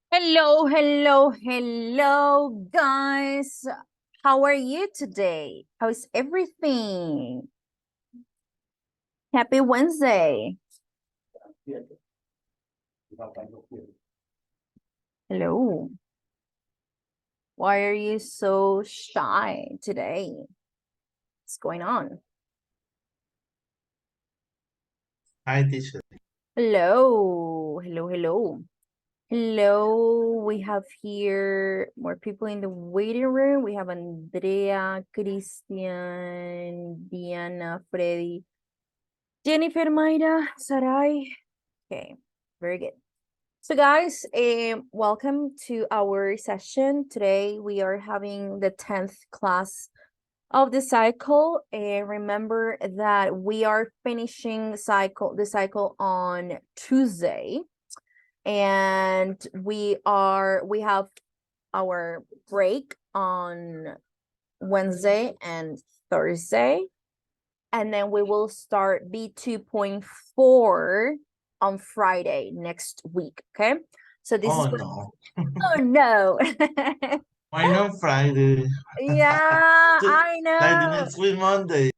Hello, guys. How are you today? How's everything? Happy Wednesday. Hello. Why are you so shy today? What's going on? Hi, teacher. Hello. Hello, we have here more people in the waiting room. We have Andrea, Christian, Diana, Freddy, Jennifer, Mayra, Sarai. Okay, very good. So guys, welcome to our session. Today we are having the 10th class of the cycle. Remember that we are finishing the cycle on Tuesday. And we have our break on Wednesday and Thursday. And then we will start B2.4 on Friday next week. Okay. So this is No. oh no. Why not Friday? Yeah, I Like the know. next week, Monday.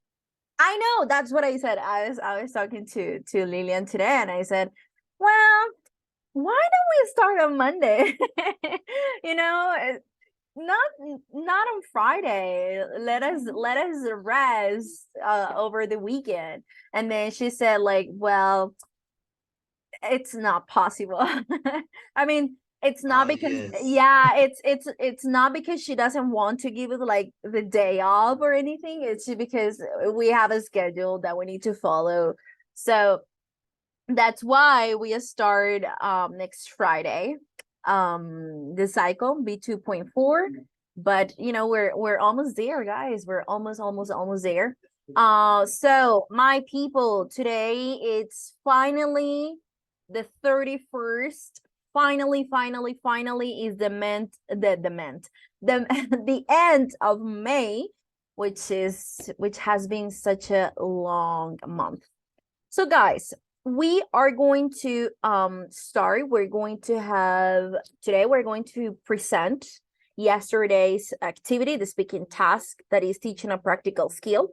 I know, that's what I said. I was talking to Lillian today, and I said, well, why don't we start on Monday? you know, not on Friday. Let us rest over the weekend. And then she said, like, well, it's not possible. I mean, it's not because, Yes. yeah, it's not because she doesn't want to give it like the day off or anything. It's just because we have a schedule that we need to follow. So that's why we start next Friday the cycle B2.4. But we're almost there, guys. We're almost there. So my people, today it's finally the 31st. Finally is the the end of May, which has been such a long month. So guys, we are going to start. We're going to present yesterday's activity, the speaking task that is teaching a practical skill.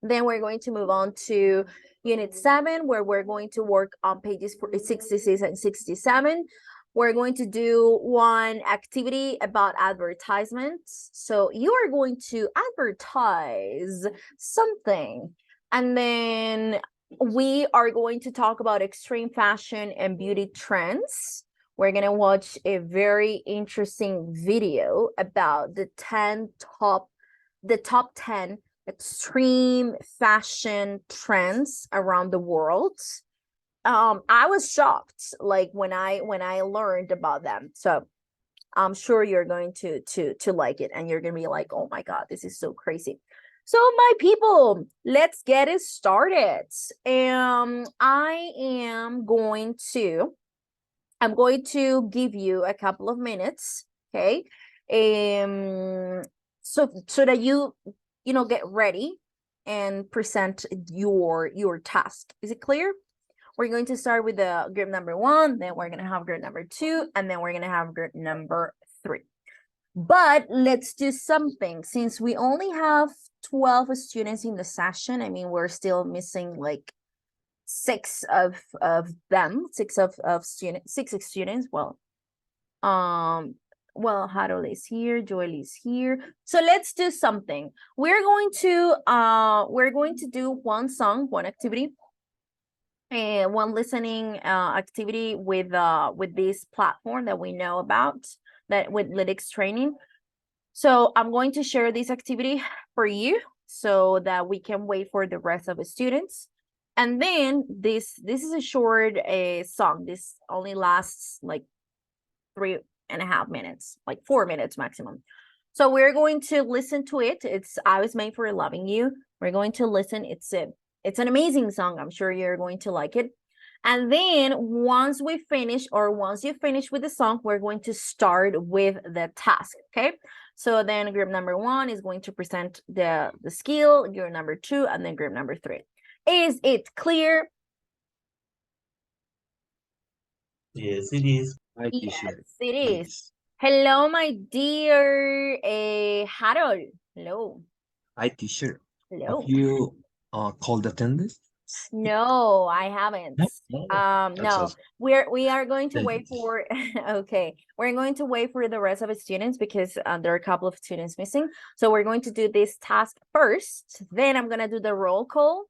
Then we're going to move on to Unit 7, where we're going to work on pages 66 and 67. We're going to do one activity about advertisements. So you are going to advertise something. And then we are going to talk about extreme fashion and beauty trends. We're going to watch a very interesting video about the top 10 extreme fashion trends around the world. I was shocked, like when I learned about them. So I'm sure you're going to like it, and you're gonna be like, oh my god, this is so crazy. So my people, let's get it started. I'm going to give you a couple of minutes, okay? So that you get ready and present your task. Is it clear? We're going to start with the group number 1, then we're going to have group number 2, and then we're going to have group number 3. But let's do something. Since we only have 12 students in the session, I mean, we're still missing like six of them, six students. Harold is here, Joel is here. So let's do something. We're going to do one song, one activity, and one listening activity with this platform that we know about, that with lytics training. So I'm going to share this activity for you so that we can wait for the rest of the students. And then this is a short song. This only lasts like 3.5 minutes, like 4 minutes maximum. So we're going to listen to it. It's I Was Made for Loving You. We're going to listen. It's an amazing song. I'm sure you're going to like it. And then once you finish with the song, we're going to start with the task, okay? So then group number 1 is going to present the skill, group number 2, and then group number 3. Is it clear? Yes, it is. Hi, Yes, teacher. it is. Yes. Hello, my dear Harold. Hello. Hi, teacher. Have Hello. you called attendance? No, I haven't. No. No. That's No, awesome. we are going to Thank you, wait teacher. for okay. We're going to wait for the rest of the students because there are a couple of students missing. So we're going to do this task first. Then I'm gonna do the roll call.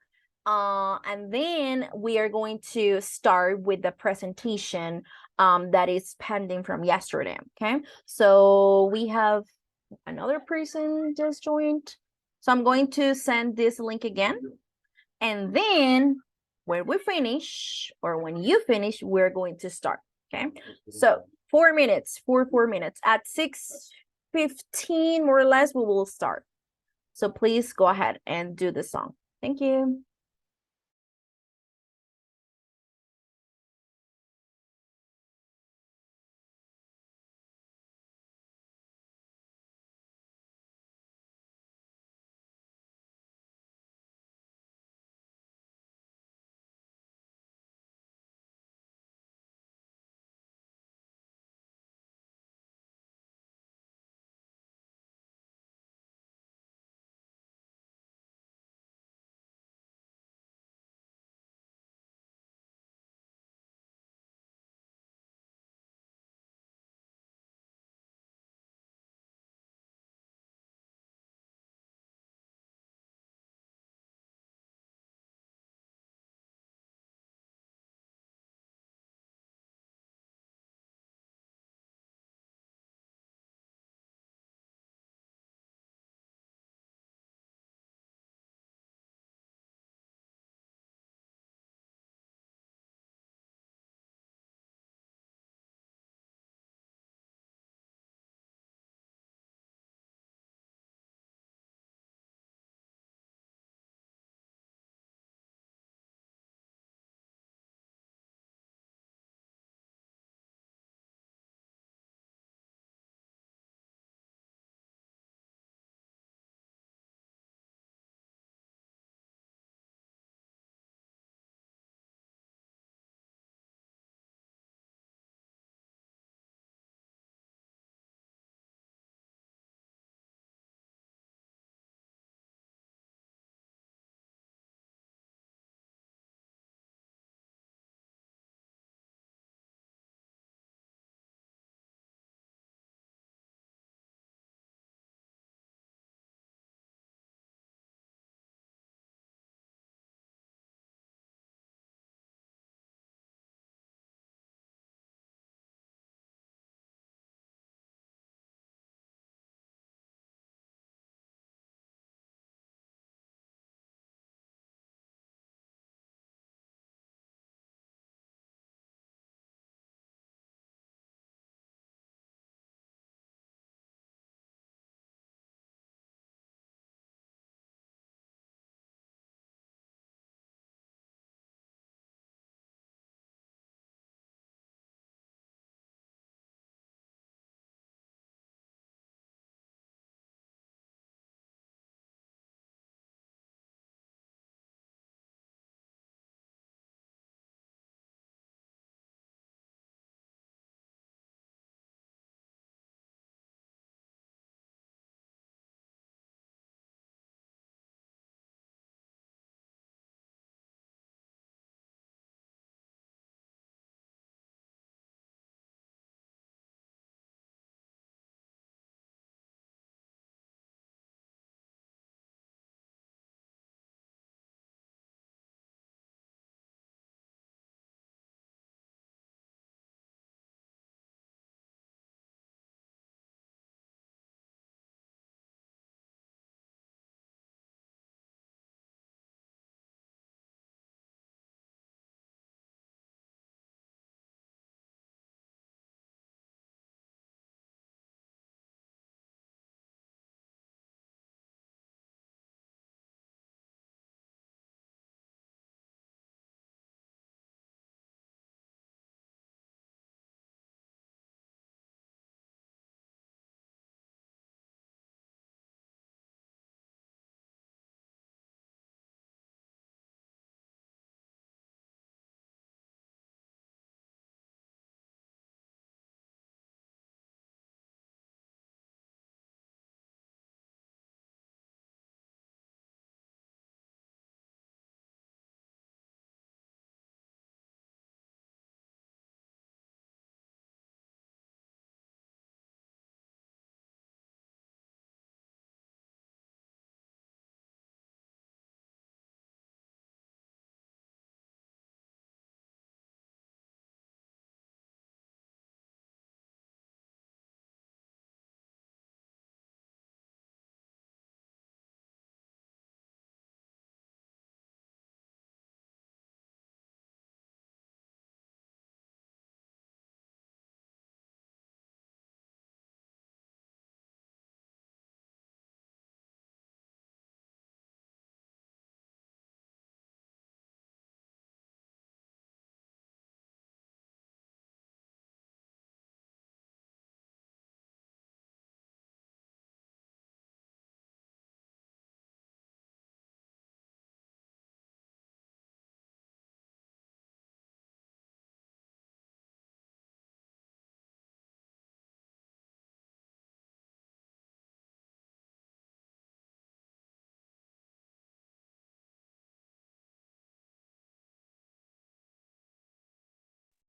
And then we are going to start with the presentation that is pending from yesterday. Okay. So we have another person just joined. So I'm going to send this link again. And then when we finish, or when you finish, we're going to start, okay? So 4 minutes, 4 minutes. At 6:15, more or less, we will start. So please go ahead and do the song. Thank you.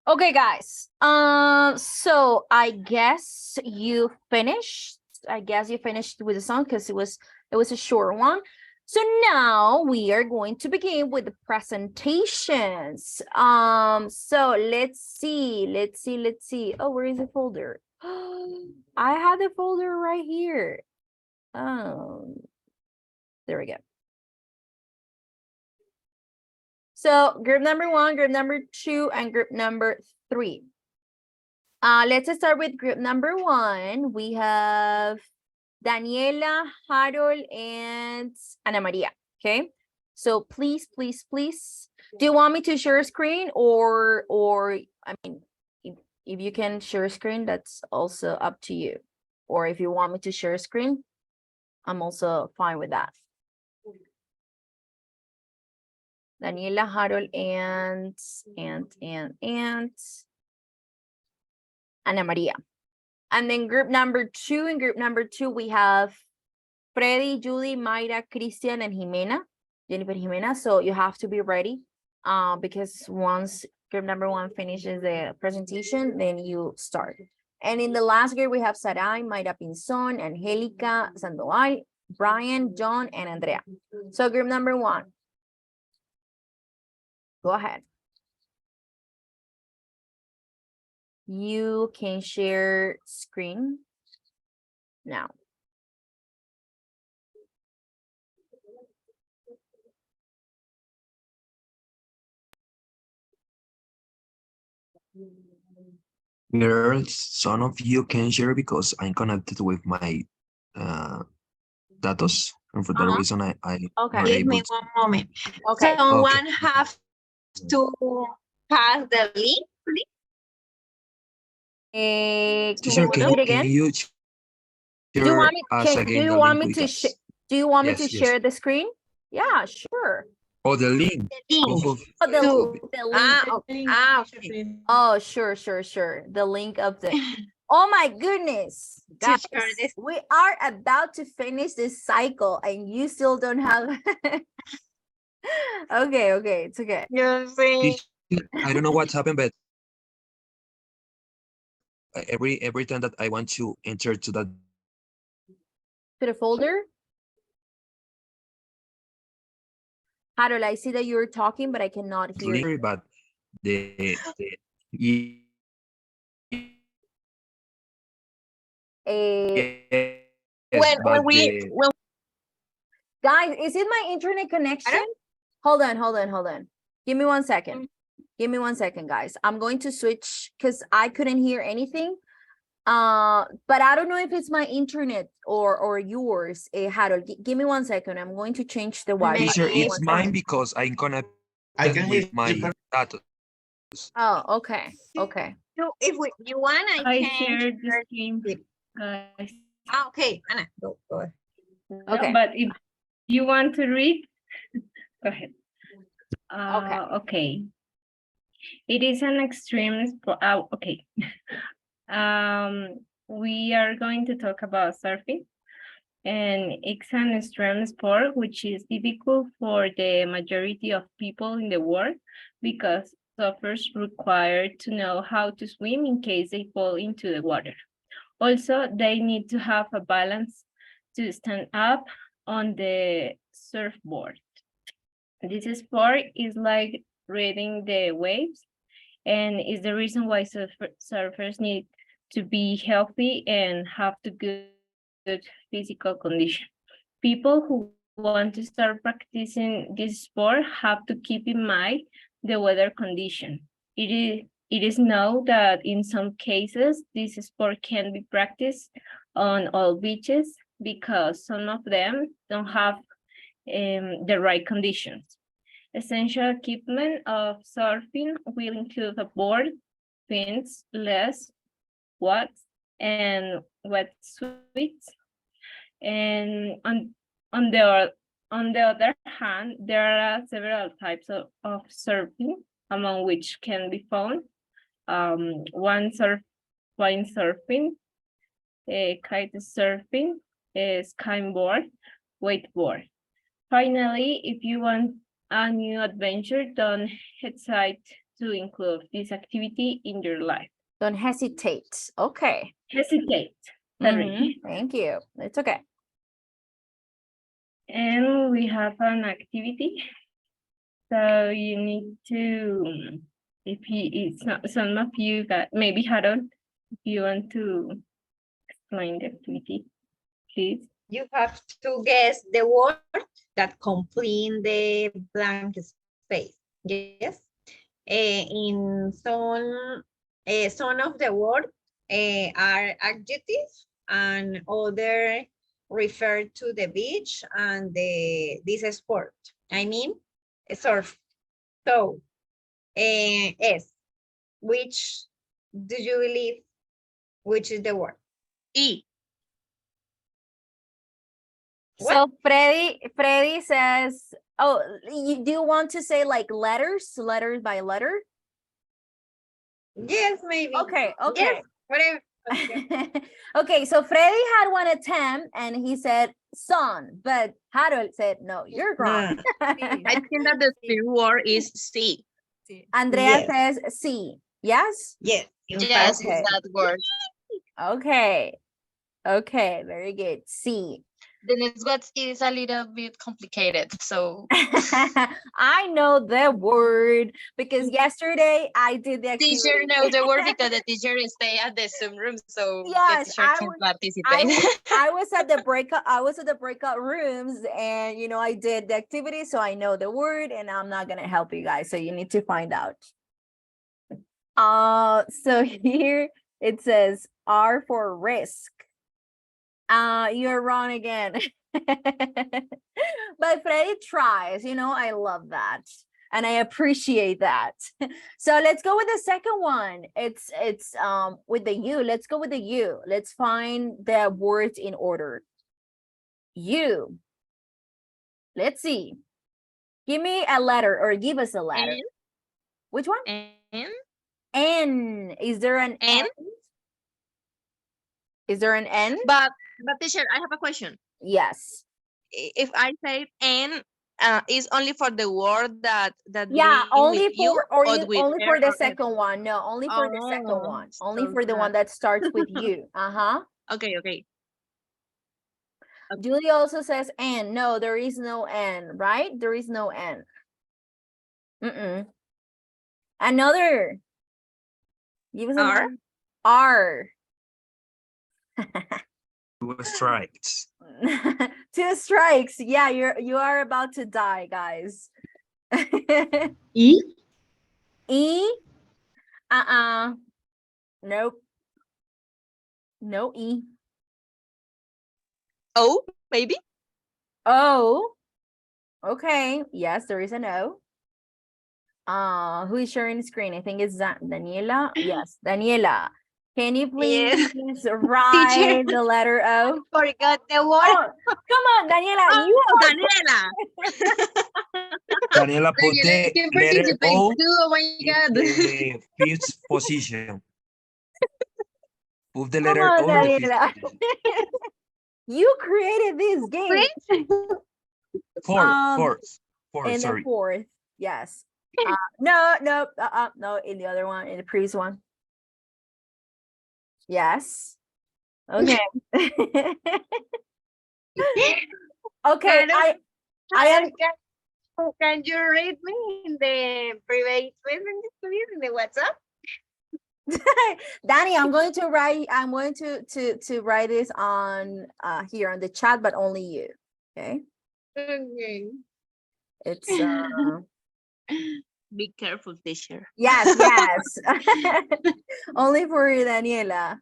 Okay, guys. So I guess you finished. I guess you finished with the song because it was a short one. So now we are going to begin with the presentations. So let's see. Oh, where is the folder? I have the folder right here. There we go. So group number 1, group number 2, and group number 3. Let's start with group number 1. We have Daniela, Harold, and Ana Maria. Okay. So please. Do you want me to share screen or I mean, if you can share screen, that's also up to you. Or if you want me to share screen, I'm also fine with that. Daniela, Harold, and Ana Maria. And then group number 2, in group number 2, we have Freddy, Julie, Mayra, Christian, and Jimena, Jennifer Jimena. So you have to be ready because once group number 1 finishes the presentation, then you start. And in the last group, we have Sarai, Mayra Pinzon, Angelica Sandoval, Brian, John, and Andrea. So group number 1. Go ahead. You can share screen now. Girls, some of you can share because I'm connected with my datos, and for that reason I Okay. not Give able me to. one moment. Okay. Someone have to pass the link, please. Can Teacher, you do it again? can you Do you share want me? us again Do the you want link, me to please? do you want me Yes, to yes. share the screen? Yeah, sure. Oh, the link. The link. Oh, Oh, the link. Okay. Oh, sure. The link of the. Oh my goodness, guys! To share this. We are about to finish this cycle, and you still don't have. Okay, it's okay. You see. teacher, I don't know what's happened, but every time that I want to enter to that To the folder. Harold, I see that you're talking, but I cannot hear you. link, but the yes, When but we when Guys, is it my internet connection? Hold on. Give me 1 second. Give me 1 second, guys. I'm going to switch because I couldn't hear anything. But I don't know if it's my internet or yours, Harold. Give me 1 second. I'm going to change the Wi-Fi. teacher, Give me it's 1 mine second. because I'm connected I can hear with my you. datos. Oh, okay. if you want, I can shared the share screen, with- guys. Okay, Anna, go ahead. Okay. But if you want to read, go ahead. Okay. Okay. It is an extreme sport. Okay. We are going to talk about surfing. And it's an extreme sport which is difficult for the majority of people in the world because surfers require to know how to swim in case they fall into the water. Also, they need to have a balance to stand up on the surfboard. This sport is like riding the waves and is the reason why surfers need to be healthy and have the good physical condition. People who want to start practicing this sport have to keep in mind the weather condition. It is known that in some cases, this sport can be practiced on all beaches because some of them don't have the right conditions. Essential equipment of surfing will include a board, fins, leash, watts, and wetsuits. And on the other hand, there are several types of surfing, among which can be found wine surfing, kite surfing, skyward, wakeboard. Finally, if you want a new adventure, don't hesitate to include this activity in your life. Don't hesitate. Okay. Hesitate. Sorry. Thank you. It's okay. And we have an activity. So you need to, it's not, some of you got, maybe Harold, if you want to explain the activity, please. You have to guess the word that complete the blank space. Yes. In some of the word are adjectives and other refer to the beach and this sport. I mean, surf. So, S, which do you believe, which is the word? E. So Freddy says, oh, do you want to say like letters by letter? Yes, maybe. Okay. Yes, whatever. Okay. Okay, so Freddy had one attempt and he said son, but Harold said, no, you're wrong. I think that the third word is C. Andrea Yes. says C. Yes? Yes. Yes, Okay. it's that word. Okay, very good. C. The next word is a little bit complicated. So I know the word because yesterday I did the activity. teacher knows the word because the teacher stay at the Zoom room, so Yes, the teacher can participate. I was at the breakout rooms and I did the activity, so I know the word and I'm not gonna help you guys. So you need to find out. So here it says R for risk. You're wrong again. But Freddy tries, I love that. And I appreciate that. So let's go with the second one. It's with the U. Let's go with the U. Let's find the words in order. U. Let's see. Give me a letter or give us a letter. N. Which one? N. N. Is there an N? Is there an N? But teacher, I have a question. Yes. If I say N, is only for the word that Yeah, begin only with you, for with only R for the or S? second one. No, only for the second one. Only so for the one that starts with you. Okay. Julie also says N. No, there is no N, right? There is no N. Another. Give us R. another. R. 2 strikes. 2 strikes. Yeah, you are about to die, guys. E. E. Nope. No E. O, maybe? O. Okay. Yes, there is an O. Who is sharing the screen? I think it's Daniela. Yes, Daniela. Can you please write the letter O? Forgot the word. Oh, come on, Daniela. You are Daniela. Daniela, put the can letter participate O too. Oh my in God. the fifth position. Put the Come letter on, O in the fifth Daniela. position. You created this game. Fourth, In the sorry. fourth, yes. No, in the other one, in the previous one. Yes. Okay. Okay, I am. Can you read me in the private message, please, in the WhatsApp? Danny, I'm going to write this on here on the chat, but only you. Okay. Okay. It's Be careful, teacher. yes. Only for Daniela.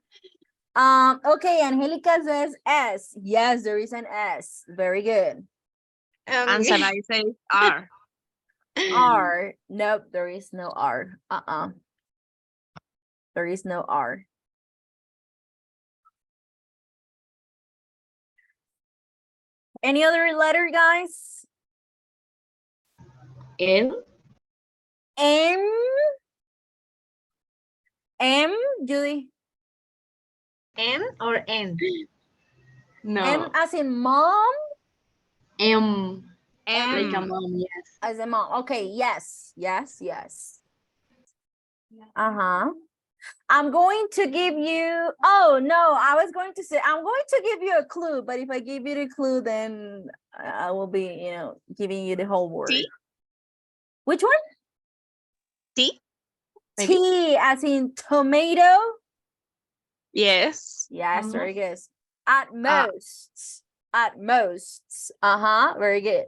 Okay, Angelica says S. Yes, there is an S. Very good. And Sarai says R. R. Nope, there is no R. There is no R. Any other letter, guys? N. M, Julie. N or N? No. M as in mom? M. M. Like a mom, yes. As in mom. Okay, yes. Uh-huh. I'm going to give you, oh no, I was going to say, I'm going to give you a clue, but if I give you the clue, then I will be, giving you the whole word. Tea? Which one? Tea? Maybe? Tea, as in tomato? Yes. Yes, very good. At most. At most. Uh-huh, very good.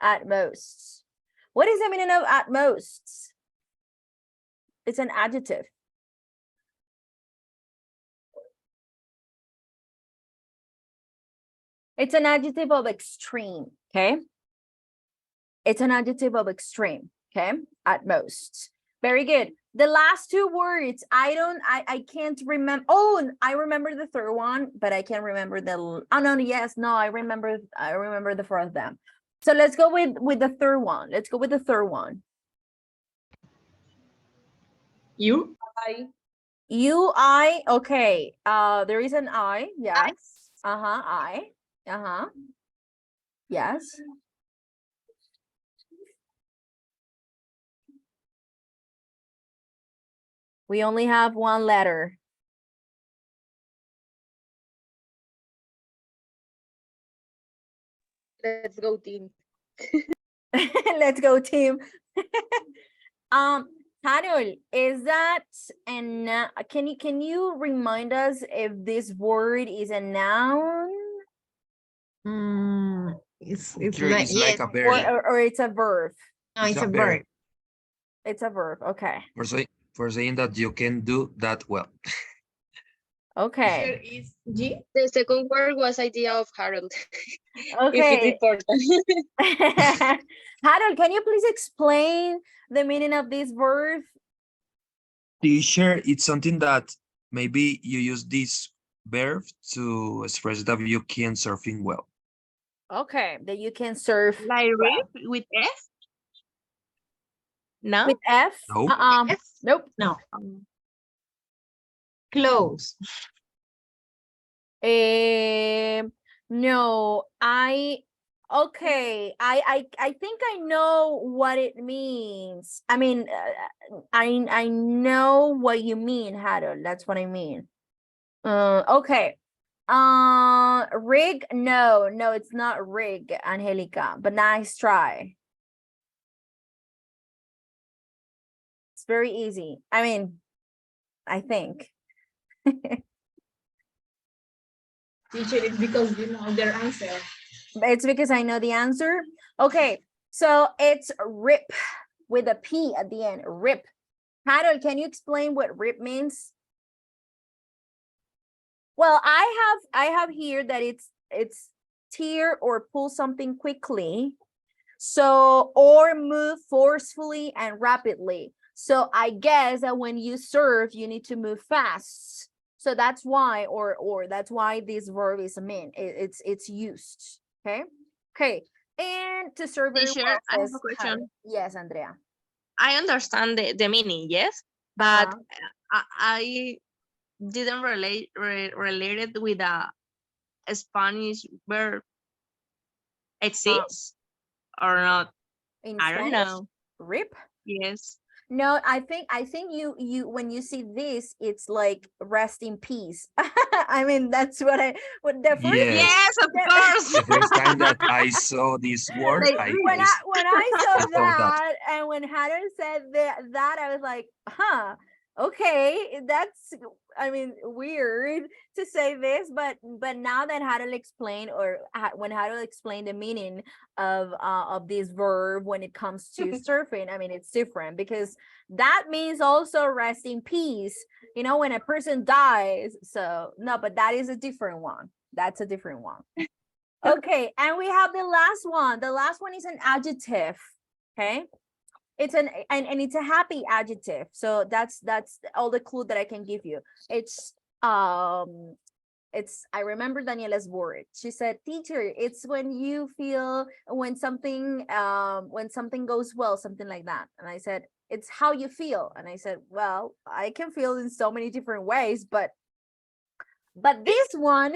At most. What is the meaning of at most? It's an adjective. It's an adjective of extreme, okay? It's an adjective of extreme, okay? At most. Very good. The last two words, I can't remember. Oh, I remember the third one, but I can't remember I remember the fourth of them. So let's go with the third one. Let's go with the third one. You? Okay. There is an I, yes. I. Yes. We only have one letter. Let's go, team. Let's go, team. Harold, is that can you remind us if this word is a noun? It's like a Or, verb. or it's a verb? No, it's a verb. It's a verb, okay. For saying that you can do that well. Okay. Is G? The second word was idea of Harold. Okay. important. Harold, can you please explain the meaning of this verb? Teacher, it's something that maybe you use this verb to express that you can surfing well. Okay, that you can surf Like rip with F? No? with F? No. F? Nope. No. Close. No, okay, I think I know what it means. I mean, I know what you mean, Harold. That's what I mean. Okay. Rig? No, it's not rig, Angelica, but nice try. It's very easy. I mean, I think. Teacher, it's because you know their answer. It's because I know the answer. Okay, so it's rip with a P at the end. Rip. Harold, can you explain what rip means? Well, I have here that it's tear or pull something quickly. So, or move forcefully and rapidly. So I guess that when you serve, you need to move fast. So that's why, or that's why this verb is it's used. Okay. And to serve very Teacher, well. I have Says a question. Harold. Yes, Andrea. I understand the meaning, yes, but Uh-huh. I didn't relate it with a Spanish verb. Exists or not? In I don't Spanish, know. rip. Yes. No, I think you when you see this, it's like rest in peace. I mean, that's what the first Yes. Yes, of course. The first time that I saw this word, Like, when I saw I thought that. that, and when Hannah said that I was like, huh, okay, that's, I mean, weird to say this, but now that Harold explained, or when Harold explained the meaning of this verb when it comes to surfing, I mean, it's different because that means also rest in peace, when a person dies. So no, but that is a different one. That's a different one. Okay, and we have the last one. The last one is an adjective. Okay, it's and it's a happy adjective. So that's all the clue that I can give you. It's I remember Daniela's word. She said, teacher, it's when you feel when something goes well, something like that. And I said, it's how you feel. And I said, well, I can feel in so many different ways, but this one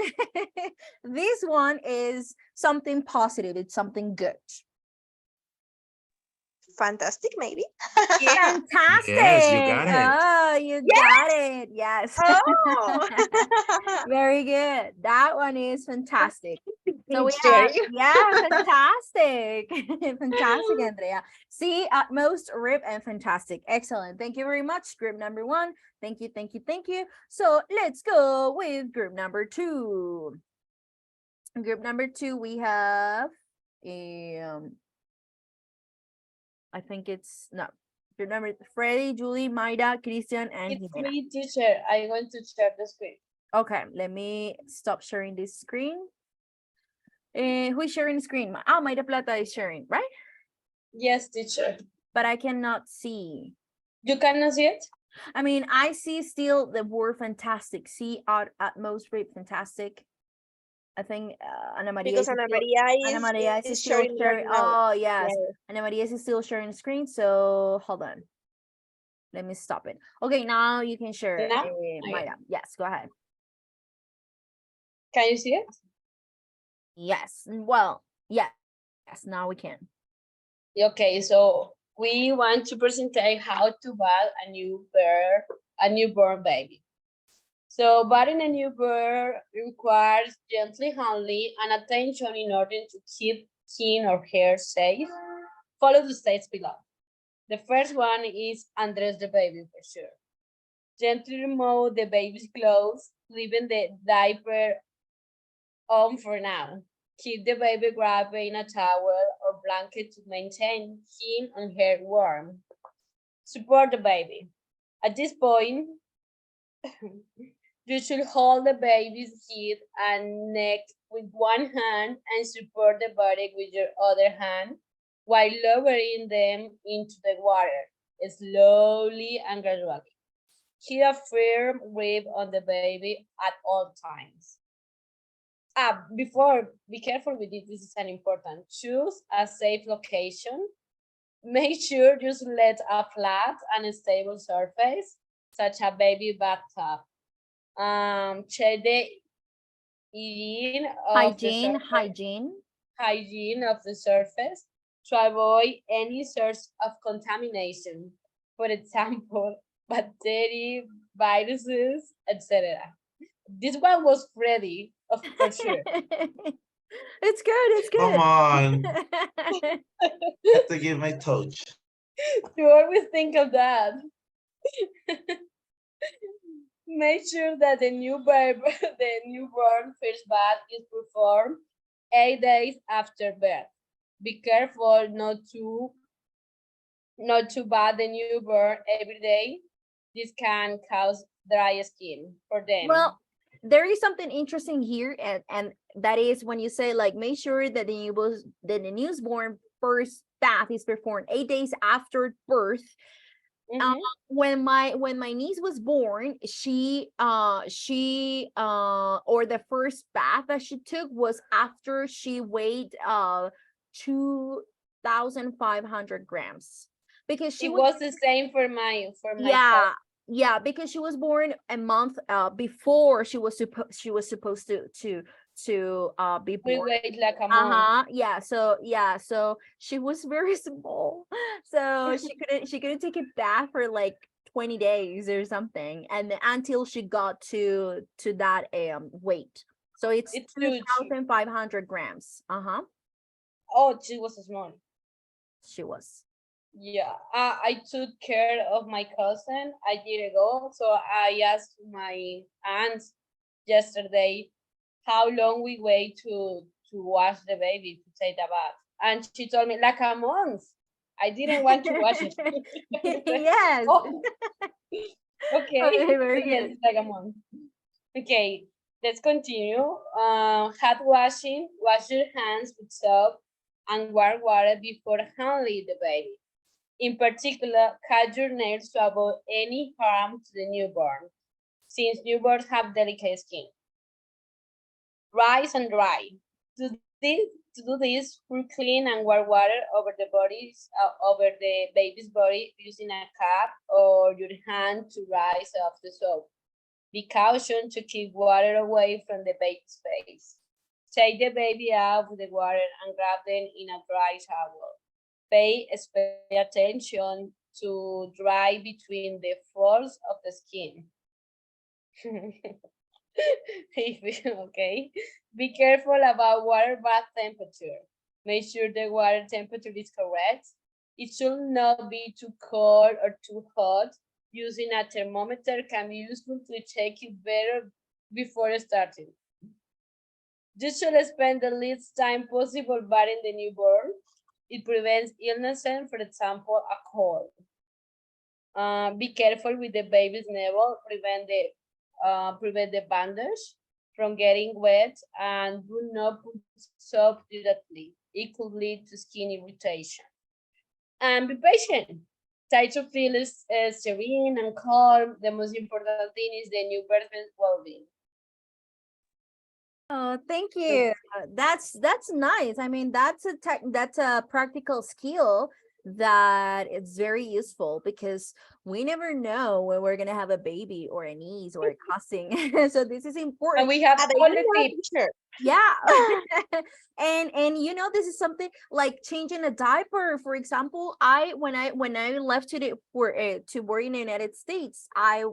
this one is something positive. It's something good. fantastic, maybe. Yeah. Fantastic. Yes, you got it. Oh, you got it. Yes. Oh. Very good. That one is fantastic. So we Thank have, you. yeah, fantastic. Fantastic, Andrea. See, utmost, rip, and fantastic. Excellent. Thank you very much. Group number one. Thank you, thank you, thank you. So let's go with group number two. Group number two, we have, I think it's, no, group number, Freddie, Julie, Maida, Christian, and It's Jimena. me, teacher. I'm going to share the screen. Okay, let me stop sharing this screen. Who is sharing the screen? Oh, Maida Plata is sharing, right? Yes, teacher. But I cannot see. You cannot see it? I mean, I see still the word fantastic. See, at most rate fantastic. I think Ana Maria Because is Ana still, Maria Ana Maria is is still sharing sharing. right now. Oh, yes. Yeah. Ana Maria is still sharing the screen. So hold on. Let me stop it. Okay, now you can share. Now? Maida. Yes, go ahead. Can you see it? Yes. Well, yes. Yes, now we can. Okay, so we want to present how to bathe a newborn baby. So bathing a newborn requires gently handling and attention in order to keep him or her safe. Follow the steps below. The first one is undress the baby for sure. Gently remove the baby's clothes, leaving the diaper on for now. Keep the baby wrapped in a towel or blanket to maintain him and her warm. Support the baby. At this point, you should hold the baby's head and neck with one hand and support the body with your other hand while lowering them into the water, slowly and gradually. Keep a firm grip on the baby at all times. Be careful with it. This is an important. Choose a safe location. Make sure you select a flat and stable surface, such a baby bathtub. Check the hygiene of the surface to avoid any source of contamination. For example, bacteria, viruses, etc. This one was Freddy, for sure. It's good. It's good. Come on. Have to give my touch. You always think of that. Make sure that the newborn first bath is performed 8 days after birth. Be careful not to bath the newborn every day. This can cause dry skin for them. Well, there is something interesting here, and that is when you say like make sure that the newborn first bath is performed 8 days after birth. When my niece was born, she or the first bath that she took was after she weighed 2,500 grams, because she was the same for my yeah. Yeah, because she was born a month before she was supposed to be born. We wait like a month. So she was very small, so she couldn't take a bath for like 20 days or something, and until she got to that weight. So it's 2,500 grams. Oh, she was small. She was. Yeah, I took care of my cousin a year ago, so I asked my aunt yesterday how long we wait to wash the baby, to take a bath, and she told me like a month. I didn't want to wash it. Yes. Oh. Okay. Very good. Yes, like a month. Okay, let's continue. Hand washing. Wash your hands with soap and warm water before handling the baby. In particular, cut your nails to avoid any harm to the newborn, since newborns have delicate skin. Rinse and dry. To do this, pour clean and warm water over the baby's body using a cup or your hand to rise off the soap. Be cautious to keep water away from the baby's face. Take the baby out of the water and grab them in a dry towel. pay attention to dry between the folds of the skin. Okay. Be careful about water bath temperature. Make sure the water temperature is correct. It should not be too cold or too hot. Using a thermometer can be useful to check it better before starting. You should spend the least time possible bathing the newborn. It prevents illnesses, for example, a cold. Be careful with the baby's navel. Prevent the bandage from getting wet, and do not put soap directly. It could lead to skin irritation. And be patient. Try to feel serene and calm. The most important thing is the new person's well-being. Oh, thank you. That's nice. I mean, that's a practical skill that it's very useful because we never know when we're gonna have a baby or a niece or a cousin. So this is important. And we have And all you the know, tips. yeah. And you know, this is something like changing a diaper. For example, when I left to work in the United States, I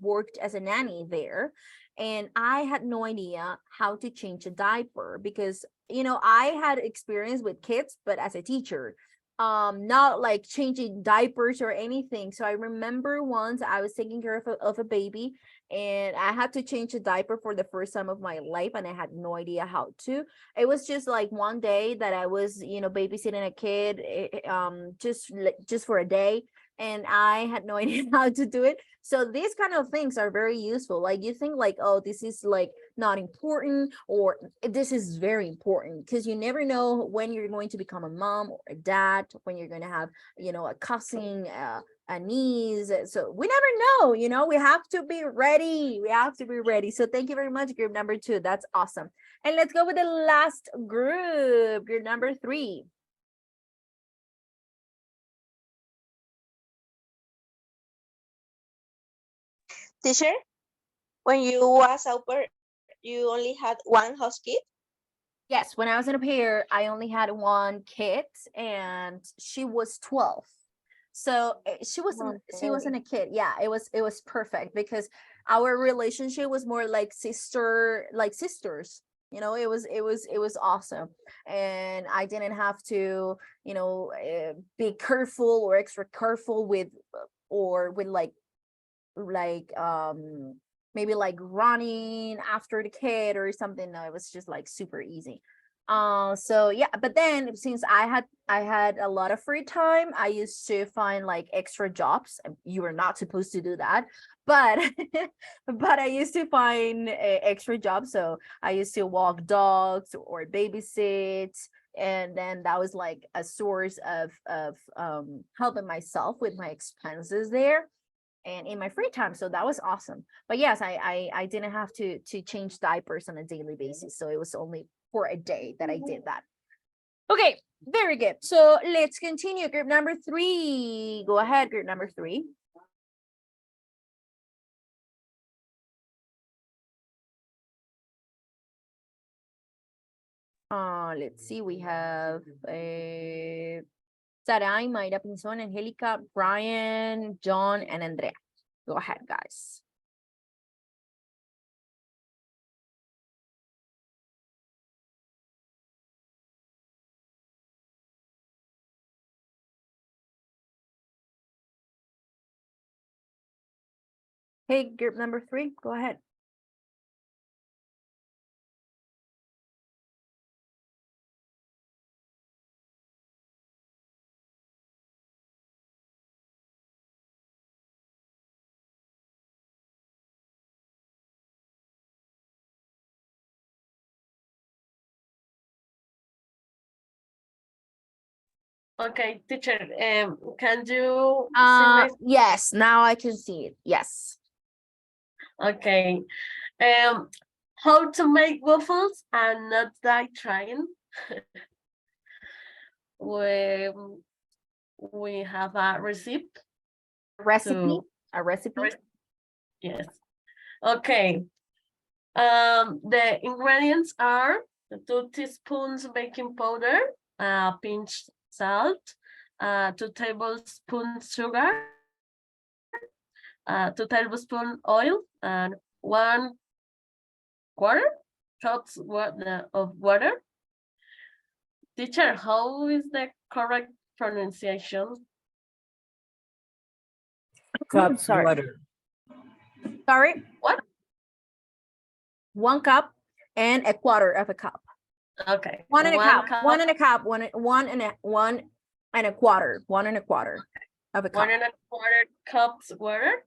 worked as a nanny there, and I had no idea how to change a diaper because you know I had experience with kids, but as a teacher, not like changing diapers or anything. So I remember once I was taking care of a baby, and I had to change a diaper for the first time of my life, and I had no idea how to. It was just like one day that I was, you know, babysitting a kid, just for a day, and I had no idea how to do it. So these kind of things are very useful. Like you think like, oh, this is like not important, or this is very important, because you never know when you're going to become a mom or a dad, when you're going to have, you know, a cousin, a niece. So we never know, you know, we have to be ready. We have to be ready. So thank you very much, group number 2. That's awesome. And let's go with the last group number 3. Teacher, when you was au pair, you only had one house kid? Yes, when I was in a pair, I only had one kid, and she was 12. So she wasn't a kid. Yeah, it was perfect because our relationship was more like sisters. You know, it was awesome, and I didn't have to, you know, be careful or extra careful with, or with like maybe like running after the kid or something. No, it was just like super easy. So yeah, but then since I had a lot of free time, I used to find like extra jobs. You were not supposed to do that, but but I used to find extra jobs. So I used to walk dogs or babysit, and then that was like a source of helping myself with my expenses there and in my free time. So that was awesome. But yes, I didn't have to change diapers on a daily basis, so it was only for a day that I did that. Okay, very good. So let's continue. Group number 3, go ahead. Group number 3. Let's see, we have Sarai, Mayra Pinzon, Angelica, Brian, John, and Andrea. Go ahead, guys. Hey, group number 3, go ahead. Okay, teacher, can you see my... Yes, now I can see it. Yes. Okay. How to make waffles and not die trying. we we have a recipe. Recipe? to- A recipe? Yes. Okay. The ingredients are 2 teaspoons baking powder, a pinch salt, 2 tablespoons sugar, 2 tablespoons oil, and 1/4 cups of water. Teacher, how is the correct pronunciation? Cup, sorry. Water. Sorry. What? 1 cup and 1/4 of a cup. Okay. 1 and a cup. cup, 1 and a cup. One and a quarter. 1 and a quarter of a cup. 1 1/4 cups water,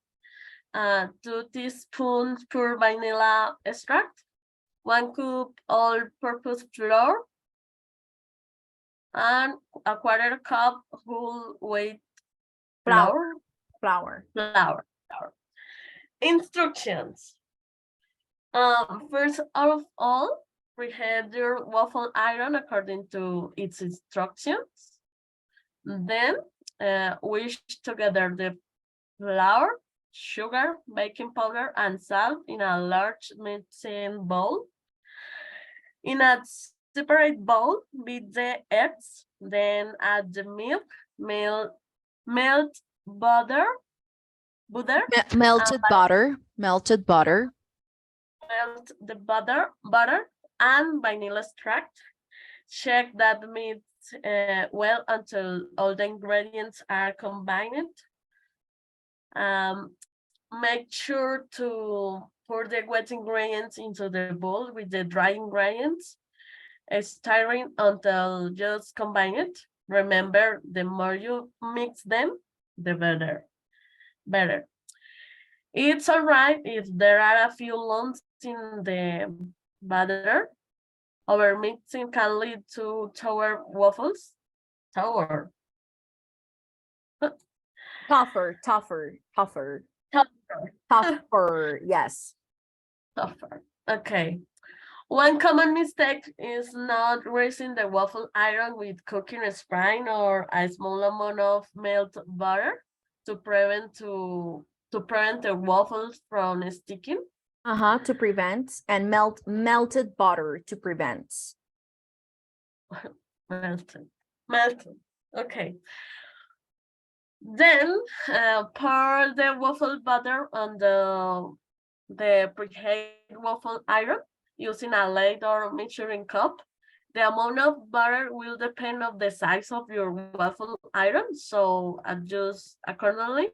2 teaspoons pure vanilla extract, 1 cup all-purpose flour, and 1/4 cup whole wheat Flour. flour. Flour. Instructions. First of all, preheat your waffle iron according to its instructions. Then whisk together the flour, sugar, baking powder, and salt in a large mixing bowl. In a separate bowl, beat the eggs, then add the milk, melt butter, Melted butter. Melted butter. melt the butter and vanilla extract. Check that mix well until all the ingredients are combined. Make sure to pour the wet ingredients into the bowl with the dry ingredients, stirring until just combine it. Remember, the more you mix them, the better. It's all right if there are a few lumps in the batter. Over mixing can lead to tower waffles. Tower. Tougher. Yes. Tougher. Okay. One common mistake is not greasing the waffle iron with cooking spray or a small amount of melted butter to prevent the waffles from sticking. To prevent, and melted butter to prevent. Melted. Okay. Then pour the waffle butter on the preheated waffle iron using a lathe or measuring cup. The amount of butter will depend on the size of your waffle iron, so adjust accordingly.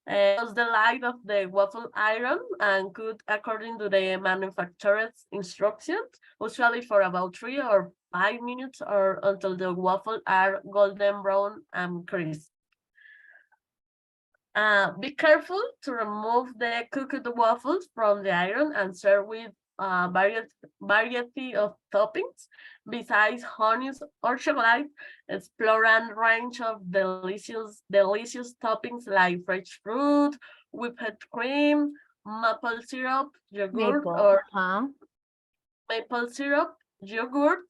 Adjust the light of the waffle iron and cook according to the manufacturer's instructions, usually for about 3 or 5 minutes or until the waffles are golden brown and crisp. Be careful to remove the cooked waffles from the iron and serve with a variety of toppings. Besides honey or chocolate, explore a range of delicious toppings like fresh fruit, whipped cream, maple syrup, yogurt, maple syrup, yogurt,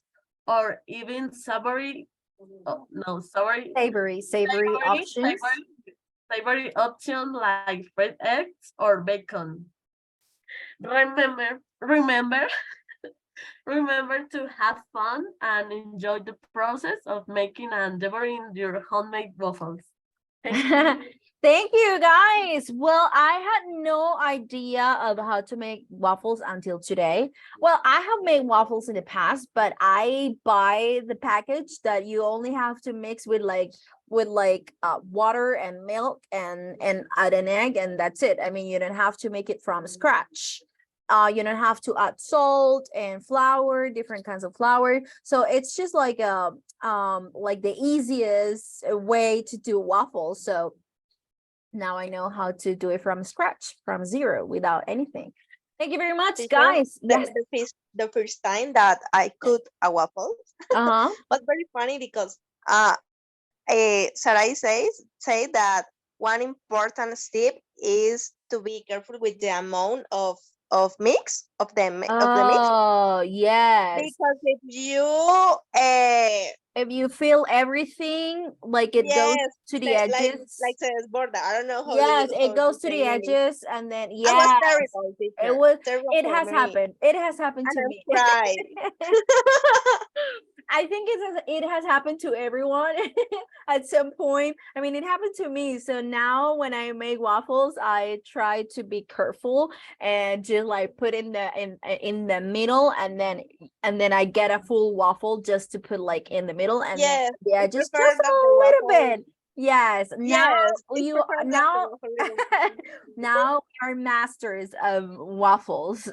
or even savory options. Savory option like fried eggs or bacon. Remember to have fun and enjoy the process of making and devouring your homemade waffles. Thank you, guys. Well, I had no idea of how to make waffles until today. Well, I have made waffles in the past, but I buy the package that you only have to mix with water and milk and add an egg, and that's it. I mean, you don't have to make it from scratch. You don't have to add salt and flour, different kinds of flour. So it's just like the easiest way to do waffles. So now I know how to do it from scratch, from zero, without anything. Thank you very much, guys. Yes. The first time that I cooked a waffle was very funny because Sarai say that one important step is to be careful with the amount of mix of the mix. Oh, yes. Because if you fill everything, like it goes to the edges. Like says borda. I don't know how. Yes, it goes to the edges, and then I was terrible. It has happened. It has happened to me. I think it has happened to everyone at some point. I mean, it happened to me. So now when I make waffles, I try to be careful and just like put in the middle, and then I get a full waffle just to put like in the middle, and Yes, then yeah, it's just preferred that a the little waffle. bit. Yes. Now Yes, it's you preferred that the now waffle little. now we are masters of waffles.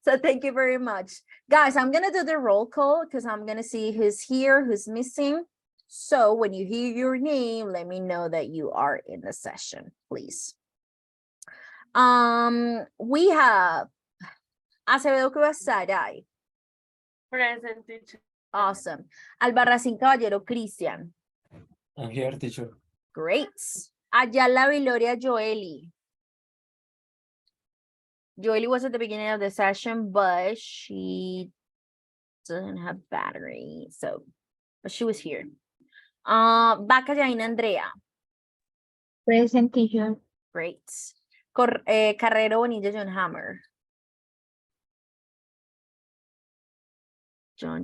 So thank you very much. Guys, I'm gonna do the roll call because I'm gonna see who's here, who's missing. So when you hear your name, let me know that you are in the session, please. We have Acevedo Cuevas Saray. Present, teacher. Awesome. Albarracín Caballero Cristian. I'm here, teacher. Great. Ayala Viloria Joeli. Joely was at the beginning of the session, but she doesn't have battery, so but she was here. Vaca Yaina Andrea. Present, teacher. Great. Carrero Bonilla John Hammer. John.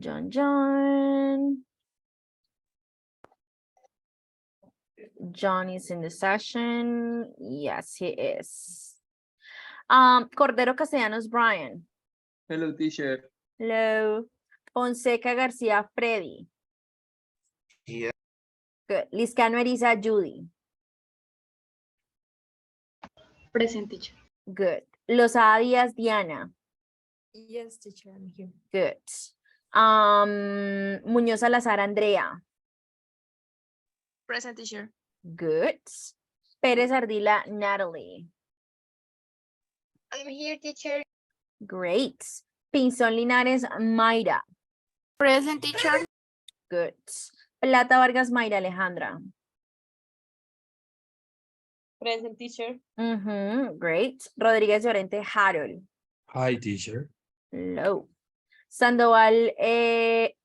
John is in the session. Yes, he is. Cordero Castellanos Brian. Hello, teacher. Hello. Fonseca Garcia Freddy. Here. Good. Liscano Eriza Judy. Present, teacher. Good. Lozada Díaz Diana. Yes, teacher, I'm here. Good. Muñoz Salazar Andrea. Present, teacher. Good. Pérez Ardila Natalie. I'm here, teacher. Great. Pinzón Linares Mayra. Present, teacher. Good. Plata Vargas Mayra Alejandra. Present, teacher. Great. Rodríguez Llorente Harold. Hi, teacher. Hello. Sandoval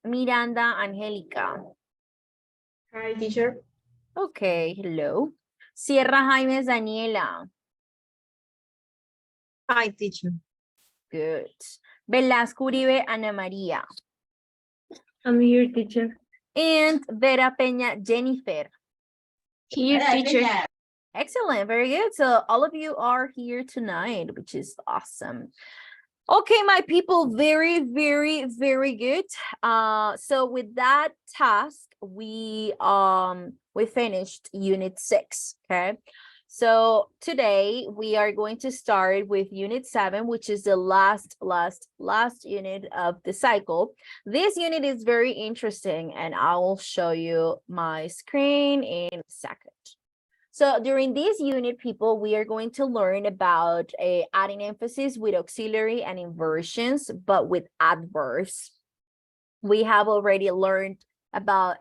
Miranda Angélica. Hi, teacher. Okay, hello. Sierra Jaimes Daniela. Hi, teacher. Good. Velasco Uribe Ana María. I'm here, teacher. And Vera Peña Jennifer. Here, teacher. Excellent, very good. So all of you are here tonight, which is awesome. Okay, my people, very, very, very good. So with that task, we finished unit 6. Okay. So today we are going to start with unit 7, which is the last unit of the cycle. This unit is very interesting, and I will show you my screen in a second. So during this unit, people, we are going to learn about adding emphasis with auxiliary and inversions, but with adverbs. We have already learned about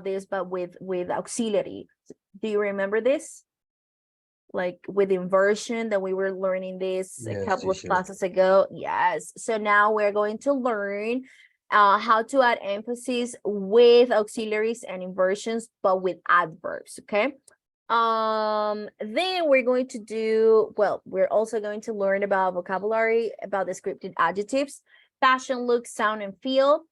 this, but with auxiliary. Do you remember this? Like with inversion, that we were learning this a couple of classes ago. Yes. So now we're going to learn how to add emphasis with auxiliaries and inversions, but with adverbs. Okay. Then we're going to do, well, we're also going to learn about vocabulary, about descriptive adjectives, fashion, look, sound, and feel.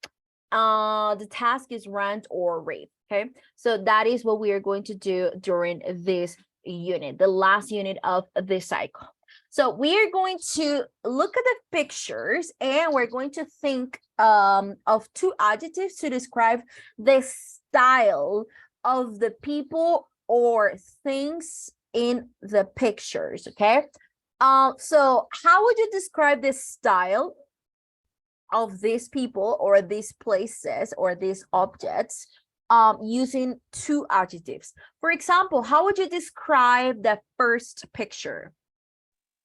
The task is rant or rave. Okay, so that is what we are going to do during this unit, the last unit of this cycle. So we are going to look at the pictures, and we're going to think of 2 adjectives to describe the style of the people or things in the pictures. Okay, so how would you describe the style of these people or these places or these objects using 2 adjectives? For example, how would you describe the first picture?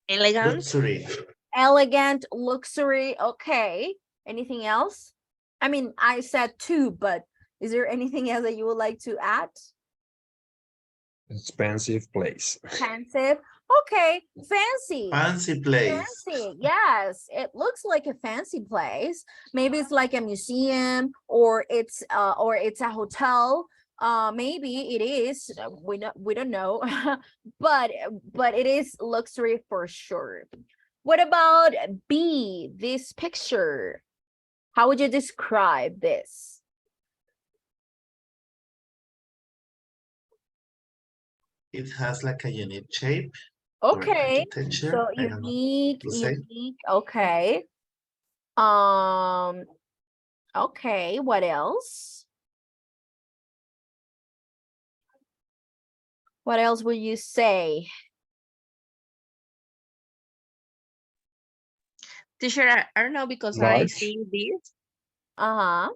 Elegant. Luxury. Elegant, luxury. Okay, anything else? I mean, I said 2, but is there anything else that you would like to add? Expensive place. Expensive. Okay, fancy. Fancy place. Fancy, yes. It looks like a fancy place. Maybe it's like a museum, or it's a hotel. Maybe it is. We don't know, but it is luxury for sure. What about B? This picture. How would you describe this? It has like a unique shape or Okay. architecture. So I don't know unique, to say. unique. Okay. Okay, what else? What else would you say? Teacher, I don't know because I Large. see this Uh-huh.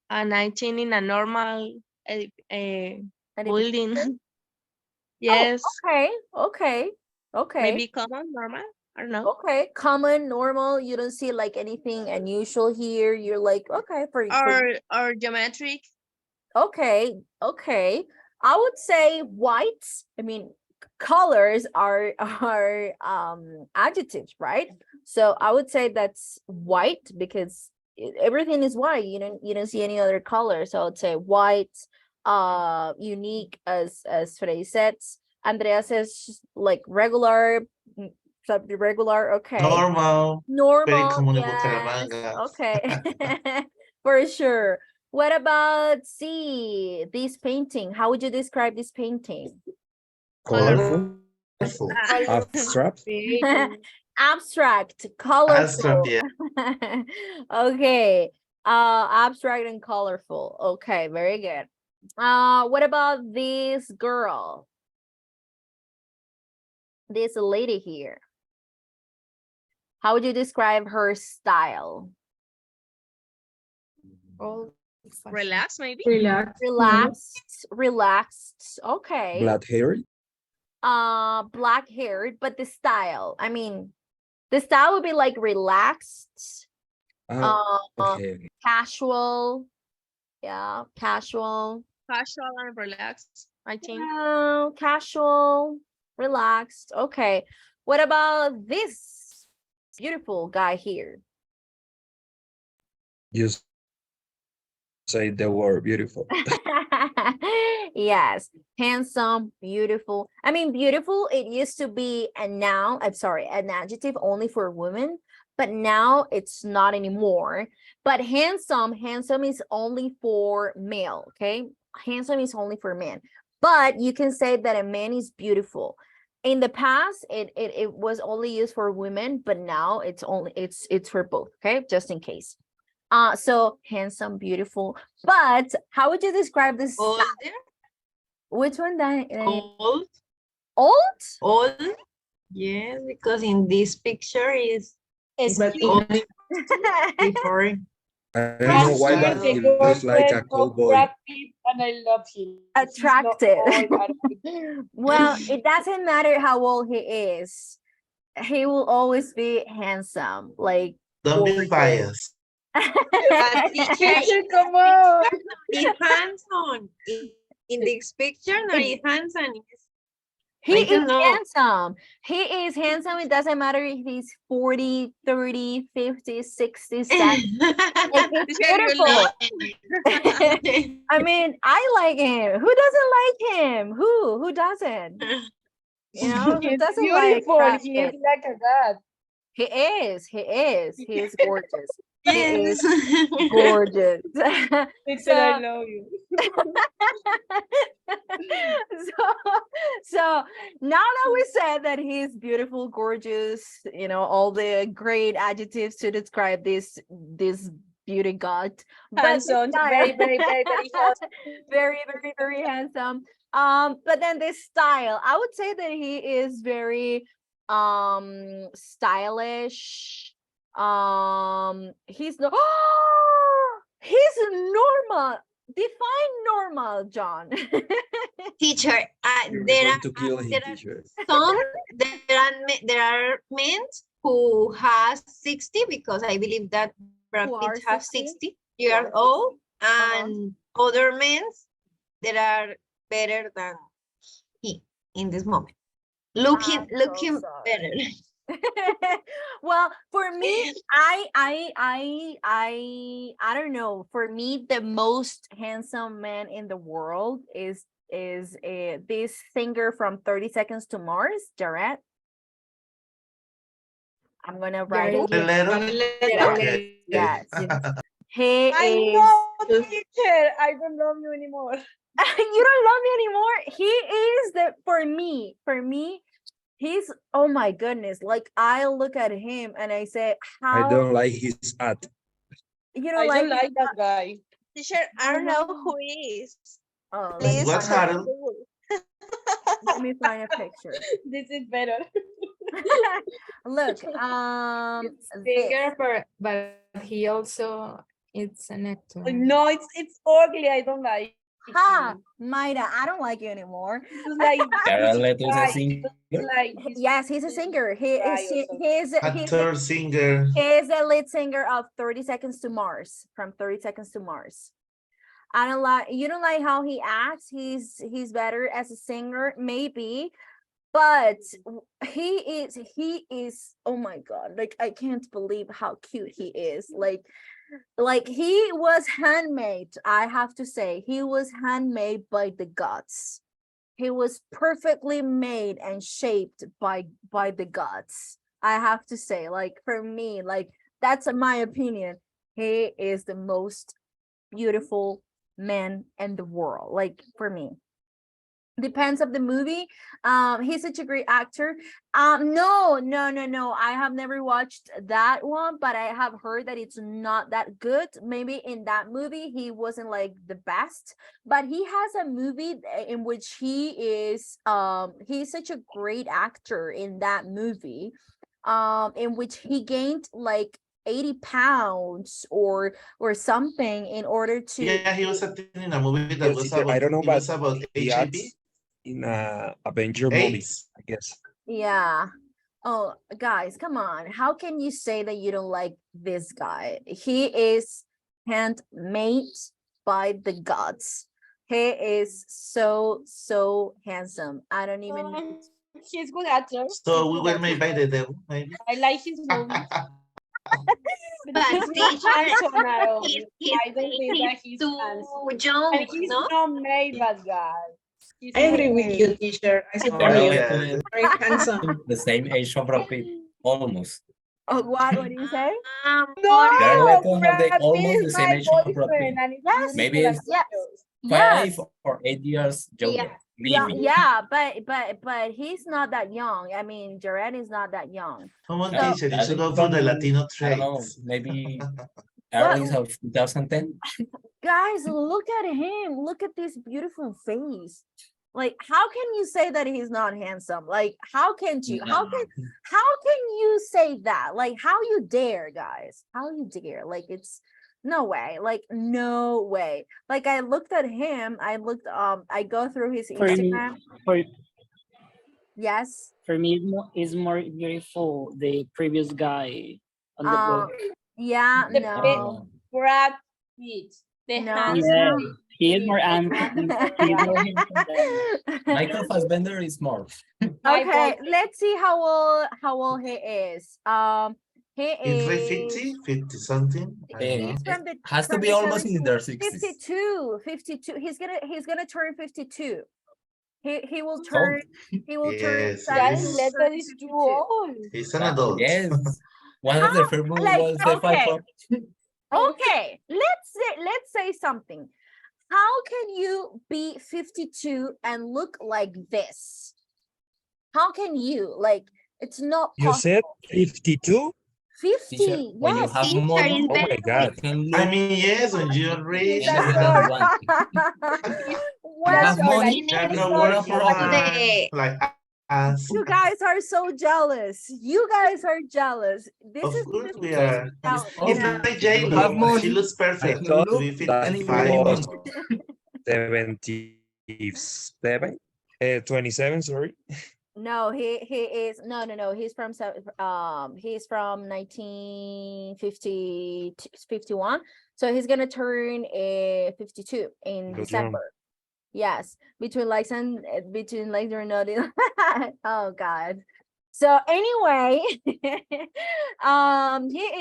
and I think in a normal building. Oh, Yes, okay, okay, okay, maybe common, normal. I don't know. okay. Common, normal. You don't see like anything unusual here. You're like, okay, Or geometric. okay, okay. I would say white. I mean, colors are are adjectives, right? So I would say that's white because everything is white. You don't see any other color. So I would say white, unique as Frey said. Andrea says like regular, regular, okay. Normal. Very Normal, common in yes. Bucaramanga. Okay. For sure. What about C, this painting? How would you describe this painting? Colorful. Colorful. Abstract. Abstract, Abstract, colorful. yeah. Okay. Abstract and colorful. Okay, very good. What about this girl? This lady here. How would you describe her style? Relax, maybe. Relax. Relaxed. Okay. Black hair. Black haired, but the style. I mean, the style would be like relaxed, Ah, uh, okay. casual. Yeah, casual. Casual and relaxed, I think. Yeah, casual, relaxed. Okay. What about this beautiful guy here? You say the word beautiful. Yes, handsome, beautiful. I mean, beautiful, it used to be a noun, I'm sorry, an adjective only for women, but now it's not anymore. But handsome is only for male, okay? Handsome is only for men. But you can say that a man is beautiful. In the past, it was only used for women, but now it's for both, okay? Just in case. So handsome, beautiful. But how would you describe this? Older, Which one? old, Old? old. Yes, because in this picture is But only before. I don't know why, but he looks like a cowboy. And I love him. Attractive. Well, it doesn't matter how old he is. He will always be handsome. Like Don't be gorgeous. biased. But teacher, Come on. is handsome. In this picture, not is handsome. He I don't is know. handsome. He is handsome. It doesn't matter if he's 40, 30, 50, 60, 70. Like, he's Teacher, you beautiful. love me. I mean, I like him. Who doesn't like him? Who doesn't? You know, who He's doesn't like beautiful. Brad He is Pitt? like a god. He is. He is. He is gorgeous. He is Yes. gorgeous. Pixel, I So, love you. so now that we said that he's beautiful, gorgeous, all the great adjectives to describe this beauty god, but the Handsome, style- very, very, very, very handsome. very, very, very handsome. But then this style, I would say that he is very stylish. He's no he's normal. Define normal, John. Teacher, You're there going are to kill him, there are teacher. some there are men who has 60 because I believe that Brad Who Pitt are has 60? 60 years old, and other men that are better than he in this moment. Looking I'm so sorry. better. Well, for me, I don't know. For me, the most handsome man in the world is this singer from 30 Seconds to Mars, Jared. I'm gonna write it here. Okay. Yes. He I is. know, teacher. I don't love you anymore. You don't love me anymore. He is for me, he's, oh my goodness, like I look at him and I say, I how don't like his ad. you I don't don't like like that guy. Teacher, I don't know who he is. oh, Please What, search Harold? Google. let me find a picture. This is better. Look, It's this. singer, but he also it's an actor. No, it's ugly. I don't like. Ha, him. Maida, I don't like you anymore. It's like Jared Leto is a guy, singer. like he's Yes, he's a singer. He guy is or something. he's Actor, singer. He's the lead singer of 30 Seconds to Mars, from 30 Seconds to Mars. I don't like, you don't like how he acts. He's better as a singer, maybe, but he is, oh my God, like I can't believe how cute he is. Like he was handmade, I have to say, he was handmade by the gods. He was perfectly made and shaped by the gods. I have to say, like for me, like that's my opinion. He is the most beautiful man in the world, like for me. Depends of the movie. He's such a great actor. No, I have never watched that one, but I have heard that it's not that good. Maybe in that movie he wasn't like the best, but he has a movie in which he is he's such a great actor in that movie, in which he gained like 80 pounds or something in order to Yeah, he was acting in a movie that Yes, was teacher, about, I don't know, it but was about he HIV. acts in a Avenger movie, AIDS. I guess. yeah. Oh, guys, come on. How can you say that you don't like this guy? He is handmade by the gods. He is so handsome. I don't even know. He's good actor. So we were made by the devil, maybe. I like his movies. But he's not teacher, handsome at all. his I don't think that he's too handsome. young, And he's no? not made bad guy. He's I agree with made. you, teacher. I support Jared you. Leto Yeah. is Very handsome. the same age of Brad Pitt, almost. Oh, what do you say? No, Jared Leto have Brad Pitt almost the is same my age of Brad Pitt. boyfriend, and it's Yes, Maybe beautiful it's actor. yes. 5 or 8 years younger. Yeah, Maybe. yeah, but he's not that young. I mean, Jared is not that young. Come on, So, teacher, you That should is go through the from, Latino I don't know, traits. maybe But- early of 2010. guys, look at him. Look at this beautiful face. Like, how can you say that he's not handsome? Like, how can you? How can you say that? Like, how you dare, guys? How you dare? Like, it's no way. Like, no way. Like, I looked at him. I go through his For me, Instagram. for Yes. for me, it's more beautiful the previous guy on the book. Yeah, The no. Brad Pitt, the No. handsome. Yeah, Brad he is Pitt. more handsome. He is more handsome than Michael Fassbender is more. My Okay, boyfriend. let's see how old he is. He It's like is 50, 50 something. I don't know. he's from the Has to from be the almost in 70s. their 60s. 52. He's gonna turn 52. He will So, turn he will turn Yes, Jared yes. Leto is too old. He's an adult. yes. One of the first movies like, was the okay. Fight Club. Okay, let's say something. How can you be 52 and look like this? How can you? Like, it's not You possible. said 52? 50, Teacher, when you yes. have Teacher money, is Oh very my God. you can I look mean, yes, when you're rich, anything that you want. Well, You have money, you're it's not not a working problem. hard, like us. you guys are so jealous. You guys are jealous. This Of is course just we are. It's It's possible. like You have J-Lo. She money. looks I perfect thought to be that he 55. was 77, 27, sorry. no, he is no. He's from 1950 51. So he's gonna turn 52 in Good December. Yes, between likes and or not. Oh God. So anyway, he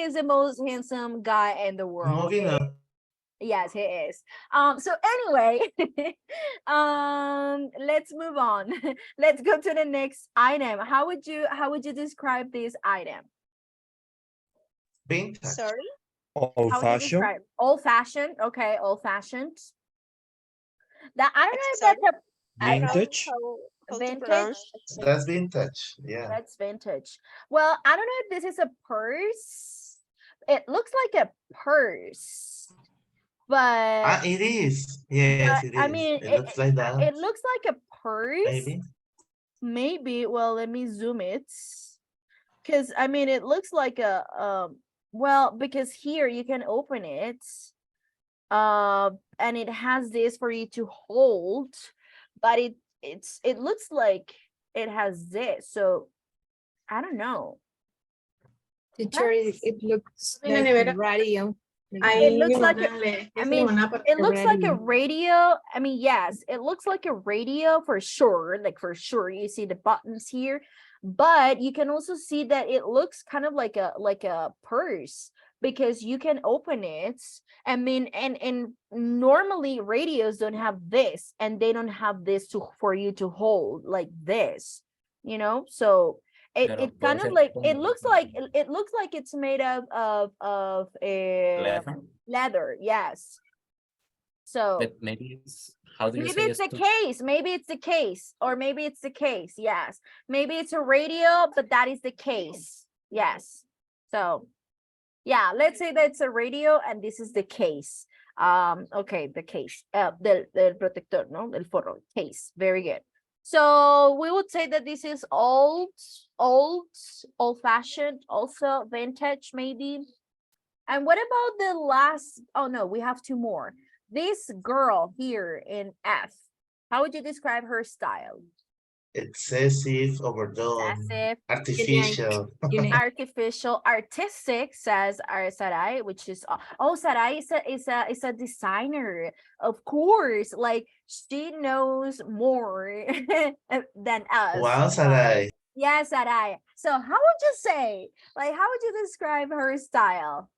is the most handsome guy in the world. Moving on. Yes, he is. So anyway, let's move on. Let's go to the next item. How would you describe this item? Vintage. Sorry. Old How would you fashioned. describe? Old fashioned. Okay, old fashioned. That I don't know if that's a I don't know Vintage. How to Vintage. pronounce. That's vintage. Yeah. That's vintage. Well, I don't know if this is a purse. It looks like a purse, but It is. Yes, it I is. mean, It looks like that. it looks like a purse. Maybe. Maybe. Well, let me zoom it, because I mean, it looks like a well, because here you can open it, and it has this for you to hold, but it looks like it has this, so I don't know. Teacher, it looks En la like nevera. radio. It looks like I mean, it looks like a radio. radio. I mean, yes, it looks like a radio for sure. Like for sure, you see the buttons here, but you can also see that it looks kind of like a purse because you can open it. I mean, and normally radios don't have this, and they don't have this for you to hold like this, you know. So Claro, it puede kind of ser like como it looks like it's made of leather, leather, yes. So but maybe it's, how do you maybe say it's the to case, maybe it's the case, or maybe it's the case, yes. Maybe it's a radio, but that is the case, yes. So yeah, let's say that's a radio and this is the case. Okay, the case, del protector, no, del forro, case, very good. So we would say that this is old-fashioned, also vintage, maybe. And what about the last? Oh no, we have two more. This girl here in F, how would you describe her style? Excessive, overdone, Excessive, artificial. artificial, artistic, says Sarai, which is Sarai is a designer, of course. Like she knows more than us. Wow, Sarai. Yes, Sarai. So how would you say, like, how would you describe her style?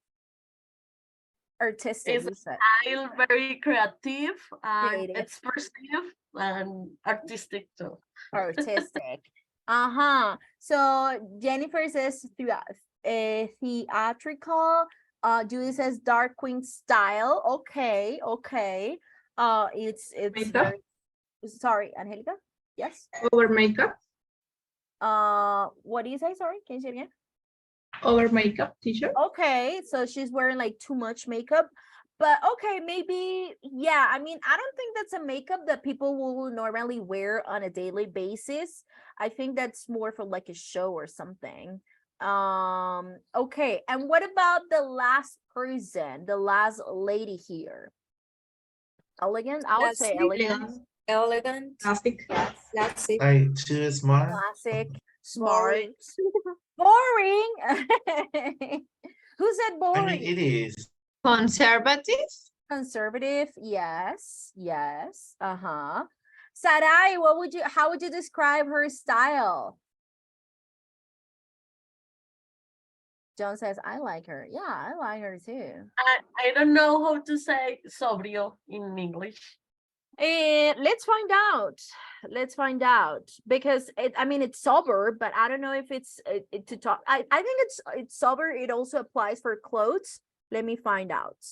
Artistic, It's you said. style very creative and Creative. expressive and artistic too. Artistic. Uh-huh. So Jennifer says theatrical. Julie says dark queen style. Okay, okay. It's Makeup? very, sorry, Angelica. Yes. Over makeup? What do you say? Sorry, can you say it again? Over makeup, teacher? Okay, so she's wearing like too much makeup, but okay, maybe, yeah. I mean, I don't think that's a makeup that people will normally wear on a daily basis. I think that's more for like a show or something. Okay, and what about the last person, the last lady here? Elegant, I would say elegant. Elegant. Classic. Yes. Classic. Like too smart. Classic, smart, Boring. boring. Who said I boring? mean, it is. Conservative. Conservative, yes, yes. Uh-huh. Sarai, how would you describe her style? John says, I like her. Yeah, I like her too. I don't know how to say sobrio in English. Let's find out. Let's find out, because I mean, it's sober, but I don't know if it's to talk. I think it's sober. It also applies for clothes. Let me find out.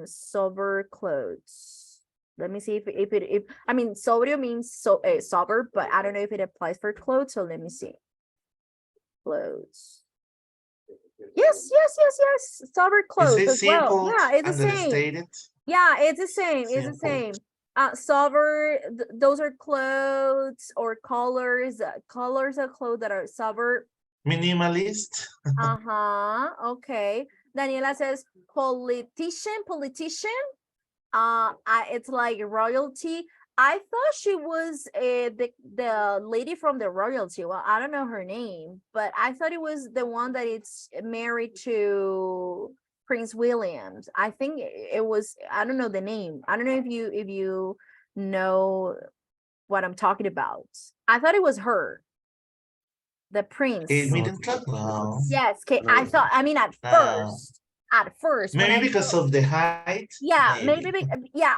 Sober clothes. Let me see if I mean, sobrio means sober, but I don't know if it applies for clothes. So let me see. Clothes. Yes. Sober clothes Is it as well. simple Yeah, it's the same. understated? Yeah, it's the same. It's the Simple. same. Sober, those are clothes or colors. Colors of clothes that are sober. Minimalist. Uh-huh. Okay. Daniela says politician. It's like royalty. I thought she was the lady from the royalty. Well, I don't know her name, but I thought it was the one that it's married to Prince Williams. I think it was, I don't know the name. I don't know if you know what I'm talking about. I thought it was her, the prince. Kate Middleton? No. Yes, I thought, I mean, at first when Maybe I because saw, of the height. yeah, maybe yeah,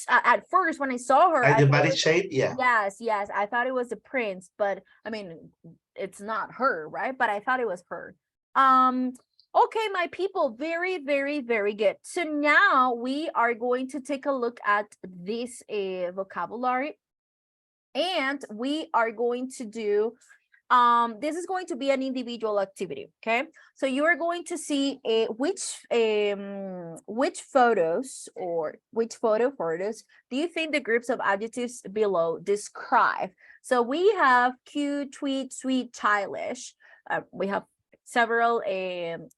at first when I saw her, Like I the thought body it was, shape, yeah. yes, I thought it was the prince, but I mean, it's not her, right? But I thought it was her. Okay, my people, very, very, very good. So now we are going to take a look at this vocabulary. And we are going to do, this is going to be an individual activity, okay? So you are going to see which photos or which photos do you think the groups of adjectives below describe? So we have cute, sweet, childish. We have several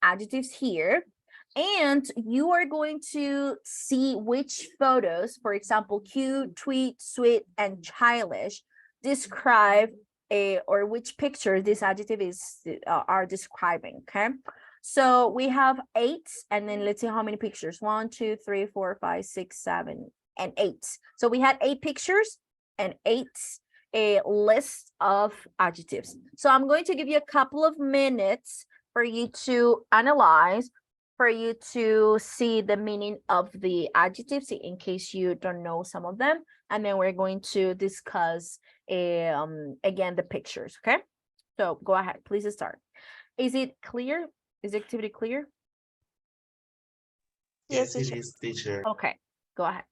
adjectives here. And you are going to see which photos, for example, cute, sweet, and childish, describe or which picture this adjective are describing. Okay, so we have 8, and then let's see how many pictures. 1, 2, 3, 4, 5, 6, 7, and 8. So we had 8 pictures and 8 a list of adjectives. So I'm going to give you a couple of minutes for you to analyze, for you to see the meaning of the adjectives in case you don't know some of them, and then we're going to discuss again the pictures. Okay, so go ahead, please start. Is it clear? Is the activity clear? Yes, it is, teacher. Okay, go ahead.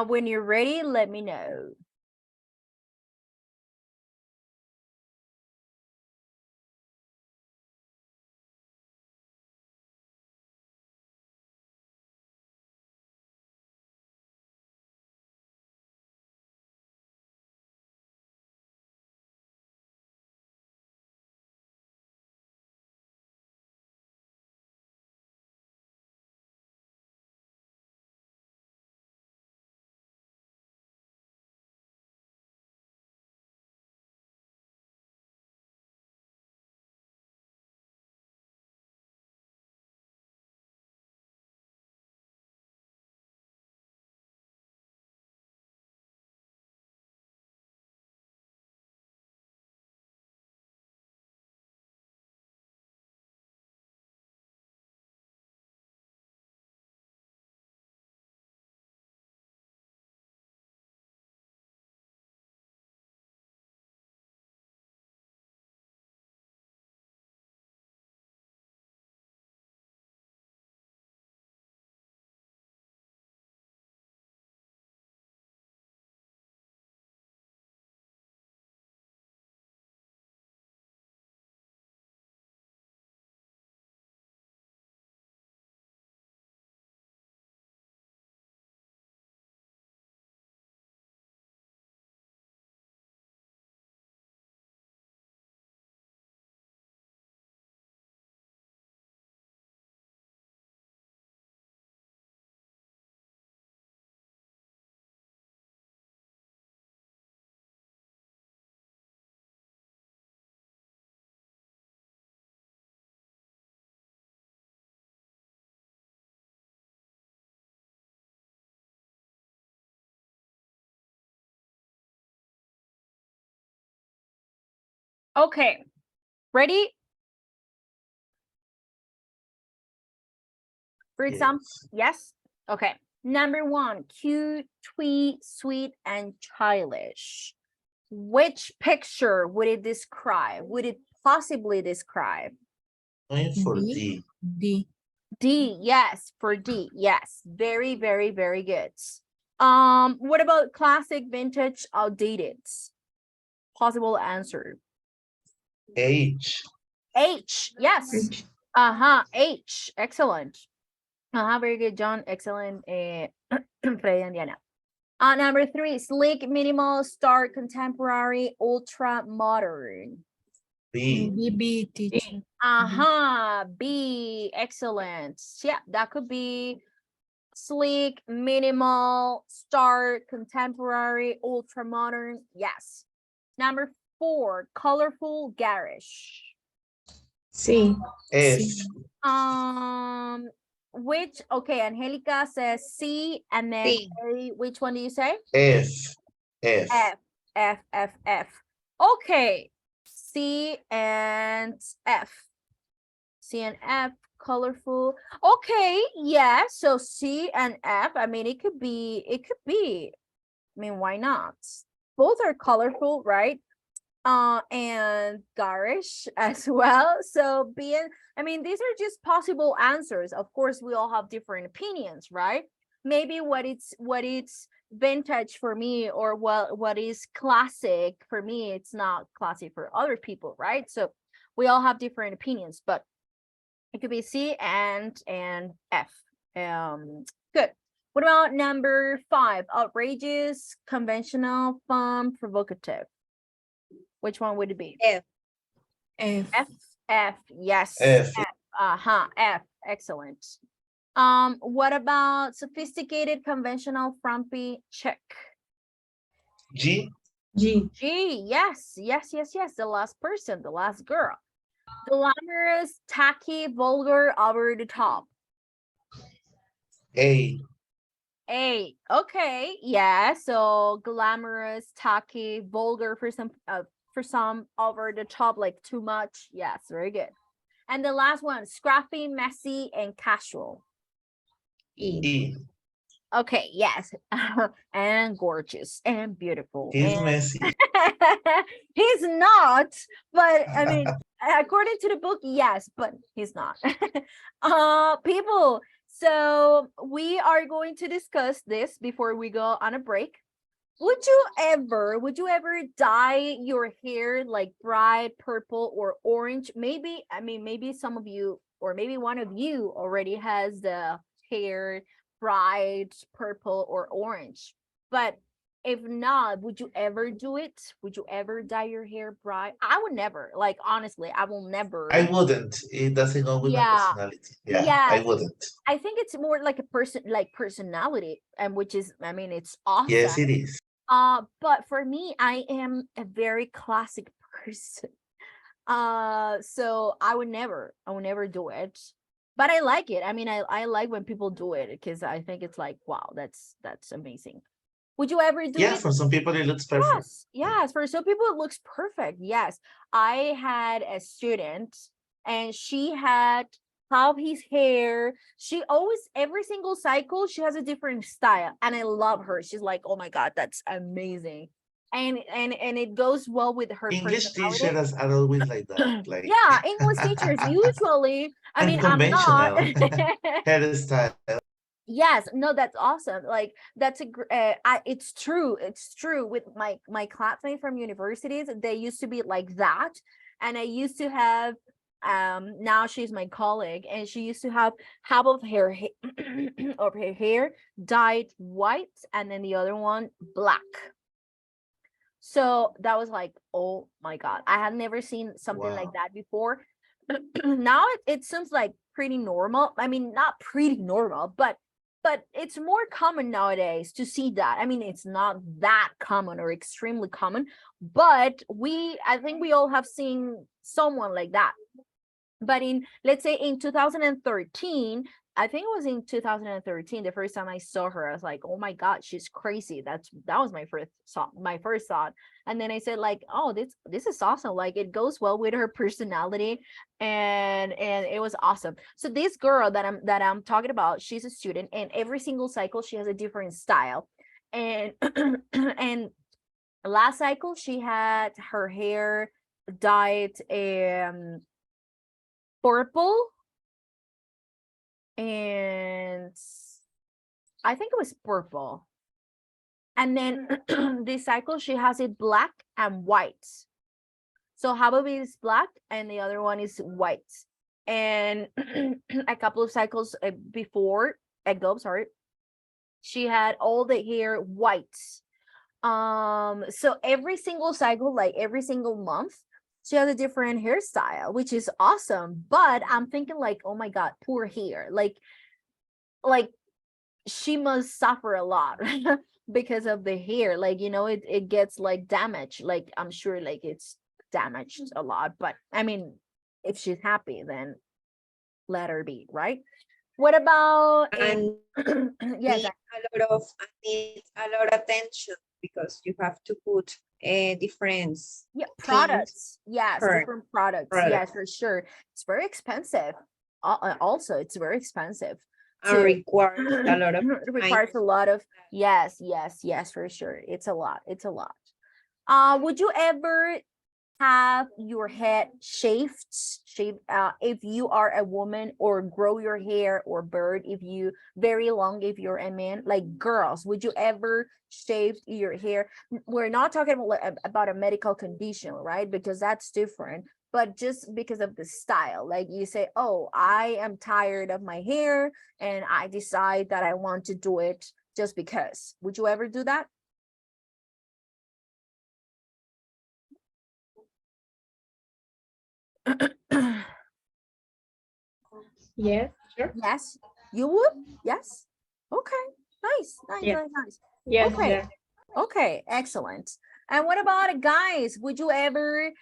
When you're ready, let me know. Okay, ready? For example, yes? Okay. Number 1, cute, sweet, sweet, and childish. Which picture would it describe? Would it possibly describe? Going for D. D. D. D, yes, for D, yes. Very, very, very good. What about classic, vintage, outdated? Possible answer. H. H, yes. H. H, excellent. Very good, John. Excellent. Freddy and Diana. Number 3, sleek, minimal, stark, contemporary, ultra modern. B. B, teacher. B, excellent. Yeah, that could be sleek, minimal, stark, contemporary, ultra modern. Yes. Number 4, colorful, garish. C. F. C. Which, okay, Angelica says C, and then C. A, which one do you say? F. F. F. Okay, C and F. C and F, colorful. Okay, yeah, so C and F, I mean, it could be, I mean, why not? Both are colorful, right? And garish as well. So I mean, these are just possible answers. Of course, we all have different opinions, right? Maybe what it's vintage for me, or what is classic for me, it's not classic for other people, right? So we all have different opinions, but it could be C and F. Good. What about number 5? Outrageous, conventional, fun, provocative. Which one would it be? F. F. F, yes. F. F, excellent. What about sophisticated, conventional, frumpy, check? G. G. G, yes. The last person, the last girl. Glamorous, tacky, vulgar, over the top. A. A, okay, yeah. So glamorous, tacky, vulgar for some, over the top, like too much. Yes, very good. And the last one, scrappy, messy, and casual. E. E. Okay, yes. And gorgeous and beautiful. He's and messy. He's not, but I mean, according to the book, yes, but he's not. People, so we are going to discuss this before we go on a break. Would you ever dye your hair like bright purple or orange? Maybe, I mean, maybe some of you, or maybe one of you already has the hair bright purple or orange. But if not, would you ever do it? Would you ever dye your hair bright? I would never. Like, honestly, I will never. I wouldn't. It doesn't go with my Yeah. personality. Yeah, Yeah. I wouldn't. I think it's more like personality, and which is, I mean, it's awesome. Yes, it is. But for me, I am a very classic person. So I would never do it. But I like it. I mean, I like when people do it, because I think it's like, wow, that's amazing. Would you ever do Yeah, it? for some people it looks perfect. Yes. For some people it looks perfect. Yes. I had a student, and she had half his hair. She always, every single cycle, she has a different style, and I love her. She's like, oh my God, that's amazing. And it goes well with her English personality. teachers are always like that. Like Yeah, English teachers usually, I mean, I'm not. hairstyle. Yes, no, that's awesome. Like, that's it's true. It's true with my classmates from universities. They used to be like that, and I used to have. Now she's my colleague, and she used to have half of her of her hair dyed white, and then the other one black. So that was like, oh my God, I had never seen something like that before. Now it seems like pretty normal. I mean, not pretty normal, but it's more common nowadays to see that. I mean, it's not that common or extremely common, but I think we all have seen someone like that. But let's say in 2013, I think it was in 2013, the first time I saw her. I was like, oh my God, she's crazy. That was my first thought. And then I said, like, oh, this is awesome. Like, it goes well with her personality, and it was awesome. So this girl that I'm talking about, she's a student, and every single cycle she has a different style. And and last cycle she had her hair dyed purple, and I think it was purple. And then this cycle she has it black and white. So half of it is black and the other one is white. And a couple of cycles before ago, sorry, she had all the hair white. So every single cycle, like every single month, she has a different hairstyle, which is awesome. But I'm thinking like, oh my God, poor hair. Like she must suffer a lot because of the hair. Like, it gets like damaged. Like, I'm sure like it's damaged a lot. But I mean, if she's happy, then let her be, right? What about And yes, needs a lot of attention because you have to put different yeah, things products. Yes, per different products. product. Yes, for sure. It's very expensive. Also, it's very expensive. and requires a lot of It requires a lot of yes, for sure. It's a lot. It's a lot. Would you ever have your head shaved if you are a woman, or grow your hair or bird if you very long if you're a man? Like, girls, would you ever shave your hair? We're not talking about a medical condition, right? Because that's different. But just because of the style, like you say, oh, I am tired of my hair and I decide that I want to do it just because. Would you ever do that? Yes, sure. Yes, you would? Yes. Okay. Nice, nice, Yes. nice, nice. Yes, Okay. sure. Okay, excellent. And what about guys? Would you ever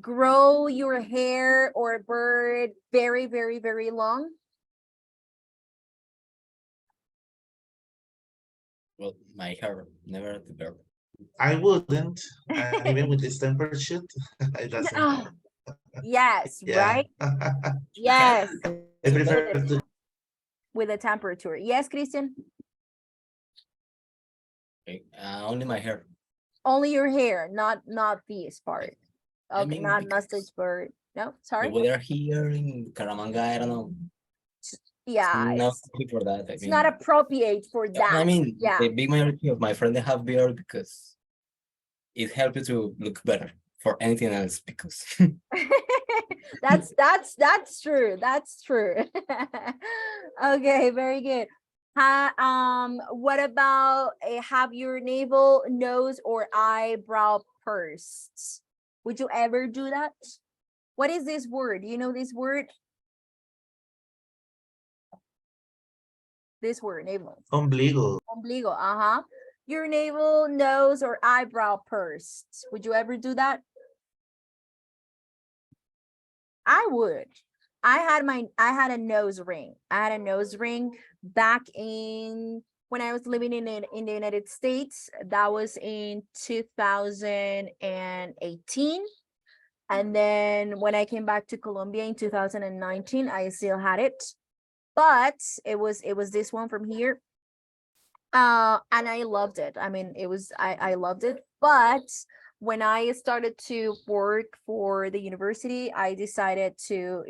grow your hair or bird very, very, very long? Well, my hair, never the bear. I wouldn't, even with this temperature, it doesn't Oh, matter. yes, Yeah. right? Yes, I prefer to. with the temperature. Yes, Christian? Okay, only my hair. Only your hair, not this part. I Okay, mean, not because mustache bird. No, the sorry. weather here in Caramanga, I don't know. Yeah, Not good for that. I it's not mean, appropriate for that. I mean, Yeah. the big majority of my friends they have beard because it helps you to look better for anything else because That's true. That's true. Okay, very good. What about have your navel, nose, or eyebrow pursed? Would you ever do that? What is this word? You know this word? This word, navel. Ombligo. Ombligo, uh-huh. Your navel, nose, or eyebrow pursed. Would you ever do that? I would. I had a nose ring. I had a nose ring back in when I was living in the United States. That was in 2018. And then when I came back to Colombia in 2019, I still had it. But it was this one from here. And I loved it. I mean, I loved it. But when I started to work for the university, I decided to,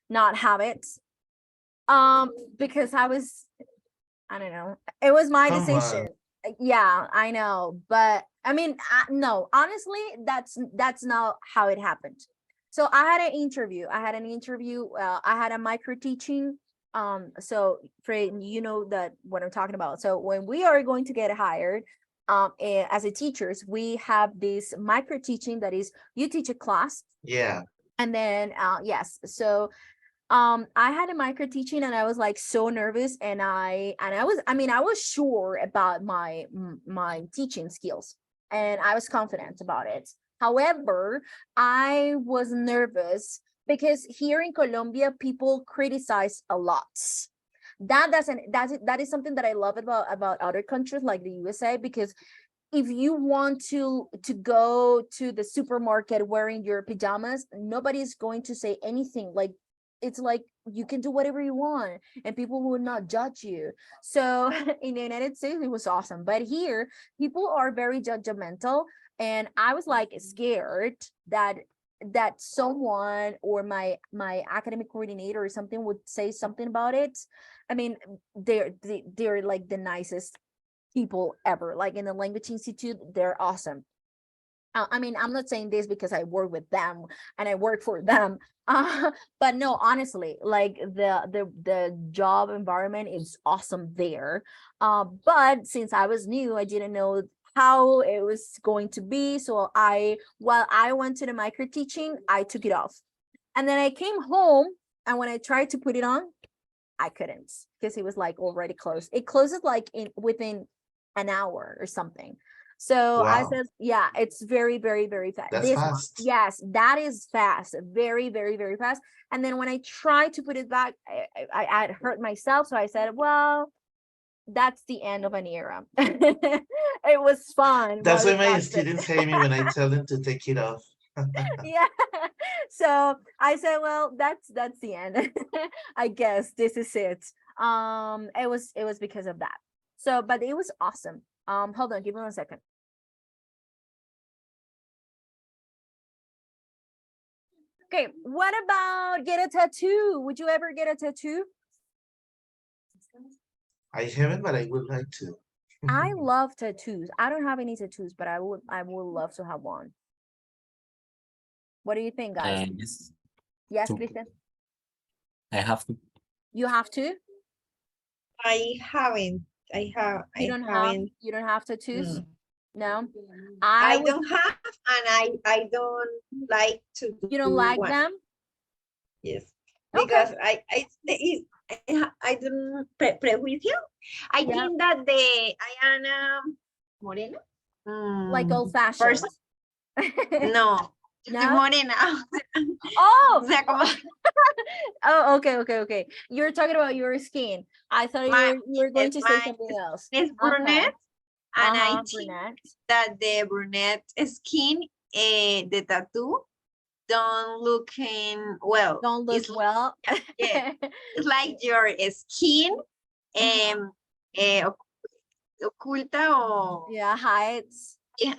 not have it. Because I don't know, it was my Come decision. on. Yeah, I know, but I mean, no, honestly, that's not how it happened. So I had an interview. I had a micro teaching. So Fred, you know that what I'm talking about. So when we are going to get hired, as a teachers, we have this micro teaching that is you teach a class. Yeah. And then yes, so I had a micro teaching and I was like so nervous, and I was sure about my teaching skills, and I was confident about it. However, I was nervous because here in Colombia, people criticize a lot. That is something that I love about other countries like the USA, because if you want to go to the supermarket wearing your pajamas, nobody's going to say anything. Like, it's like you can do whatever you want and people will not judge you. So in the United States, it was awesome, but here people are very judgmental, and I was like scared that someone or my academic coordinator or something would say something about it. I mean, they're like the nicest people ever. Like in the language institute, they're awesome. I mean, I'm not saying this because I work with them and I work for them, but no, honestly, like the job environment is awesome there. But since I was new, I didn't know how it was going to be. So while I went to the micro teaching, I took it off, and then I came home, and when I tried to put it on, I couldn't, because it was like already closed. It closes like within an hour or something. So I Wow, said, yeah, it's very, very, very fast. that's This one, fast. yes, that is fast, very, very, very fast. And then when I tried to put it back, I had hurt myself. So I said, well, that's the end of an era. It was fun That's while why it my lasted. students hate me when I tell them to take it off. Yeah. So I said, well, that's the end. I guess this is it. It was because of that. So, but it was awesome. Hold on, give me 1 second. Okay, what about get a tattoo? Would you ever get a tattoo? I haven't, but I would like to. I love tattoos. I don't have any tattoos, but I would love to have one. What do you think, guys? Yes, Yes, to- Christian? I have to. You have to? I haven't. I haven't. You don't have tattoos? Mm. No? I would. don't have, and I don't like to You don't do like one. them? Yes, Okay. because I don't prejuicio. I Yeah. think that I am morena. Like old fashioned. Person. No, yo soy No? morena. Oh, O sea, como oh, okay. You're talking about your skin. I thought you were going to say my something else. skin is Okay. brunette, and I think Brunette. that the brunette skin, the tattoo, don't look well. Don't look It's well. yeah, it's like your skin oculta o Yeah, hides yeah,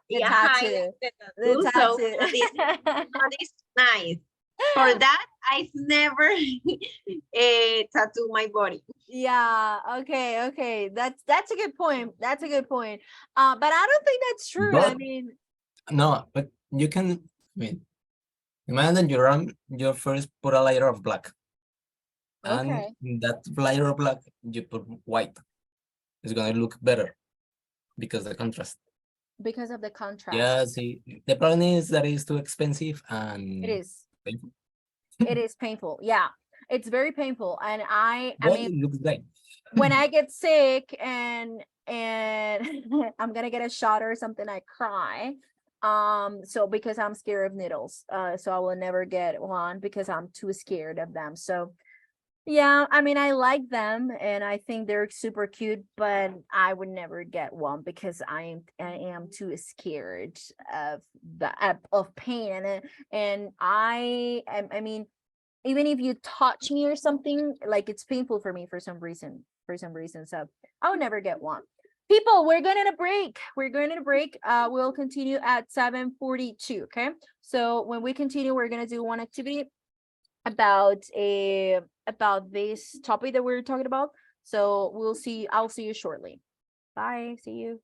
the hide tattoo. the The tattoo. So tattoo. that is nice. For that, I've never tattoo my body. Yeah, okay. That's a good point. That's a good point. But I don't think that's true. I But mean, no, but you can. I mean, imagine that you first put a layer of black, and okay, that layer of black you put white. It's gonna look better because the contrast. because of the contrast. Yeah, see, the problem is that it's too expensive and It is. painful. It is painful. Yeah, it's very painful. And I But mean, it looks great. when I get sick and I'm gonna get a shot or something, I cry. So because I'm scared of needles. So I will never get one because I'm too scared of them. So yeah, I mean, I like them and I think they're super cute, but I would never get one because I am too scared of of pain, and I mean, even if you touch me or something, like it's painful for me for some reason. So I would never get one. People, we're going to break. We'll continue at 7:42. Okay. So when we continue, we're gonna do one activity about this topic that we're talking about. So I'll see you shortly. Bye. See you.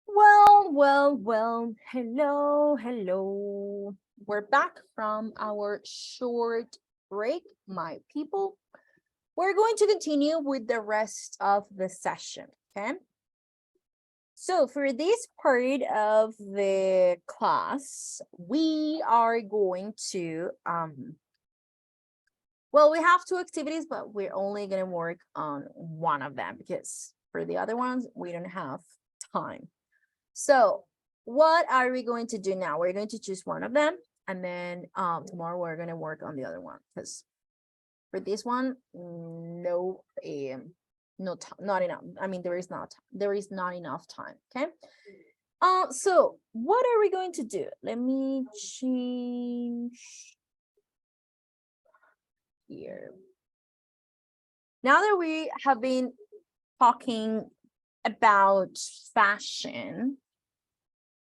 Well, hello. We're back from our short break, my people. We're going to continue with the rest of the session, okay? So for this part of the class, we are going to, well, we have two activities, but we're only going to work on one of them because for the other ones, we don't have time. So what are we going to do now? We're going to choose one of them, and then tomorrow we're going to work on the other one because for this one, no, not enough. I mean, there is not enough time. Okay. So what are we going to do? Let me change here. Now that we have been talking about fashion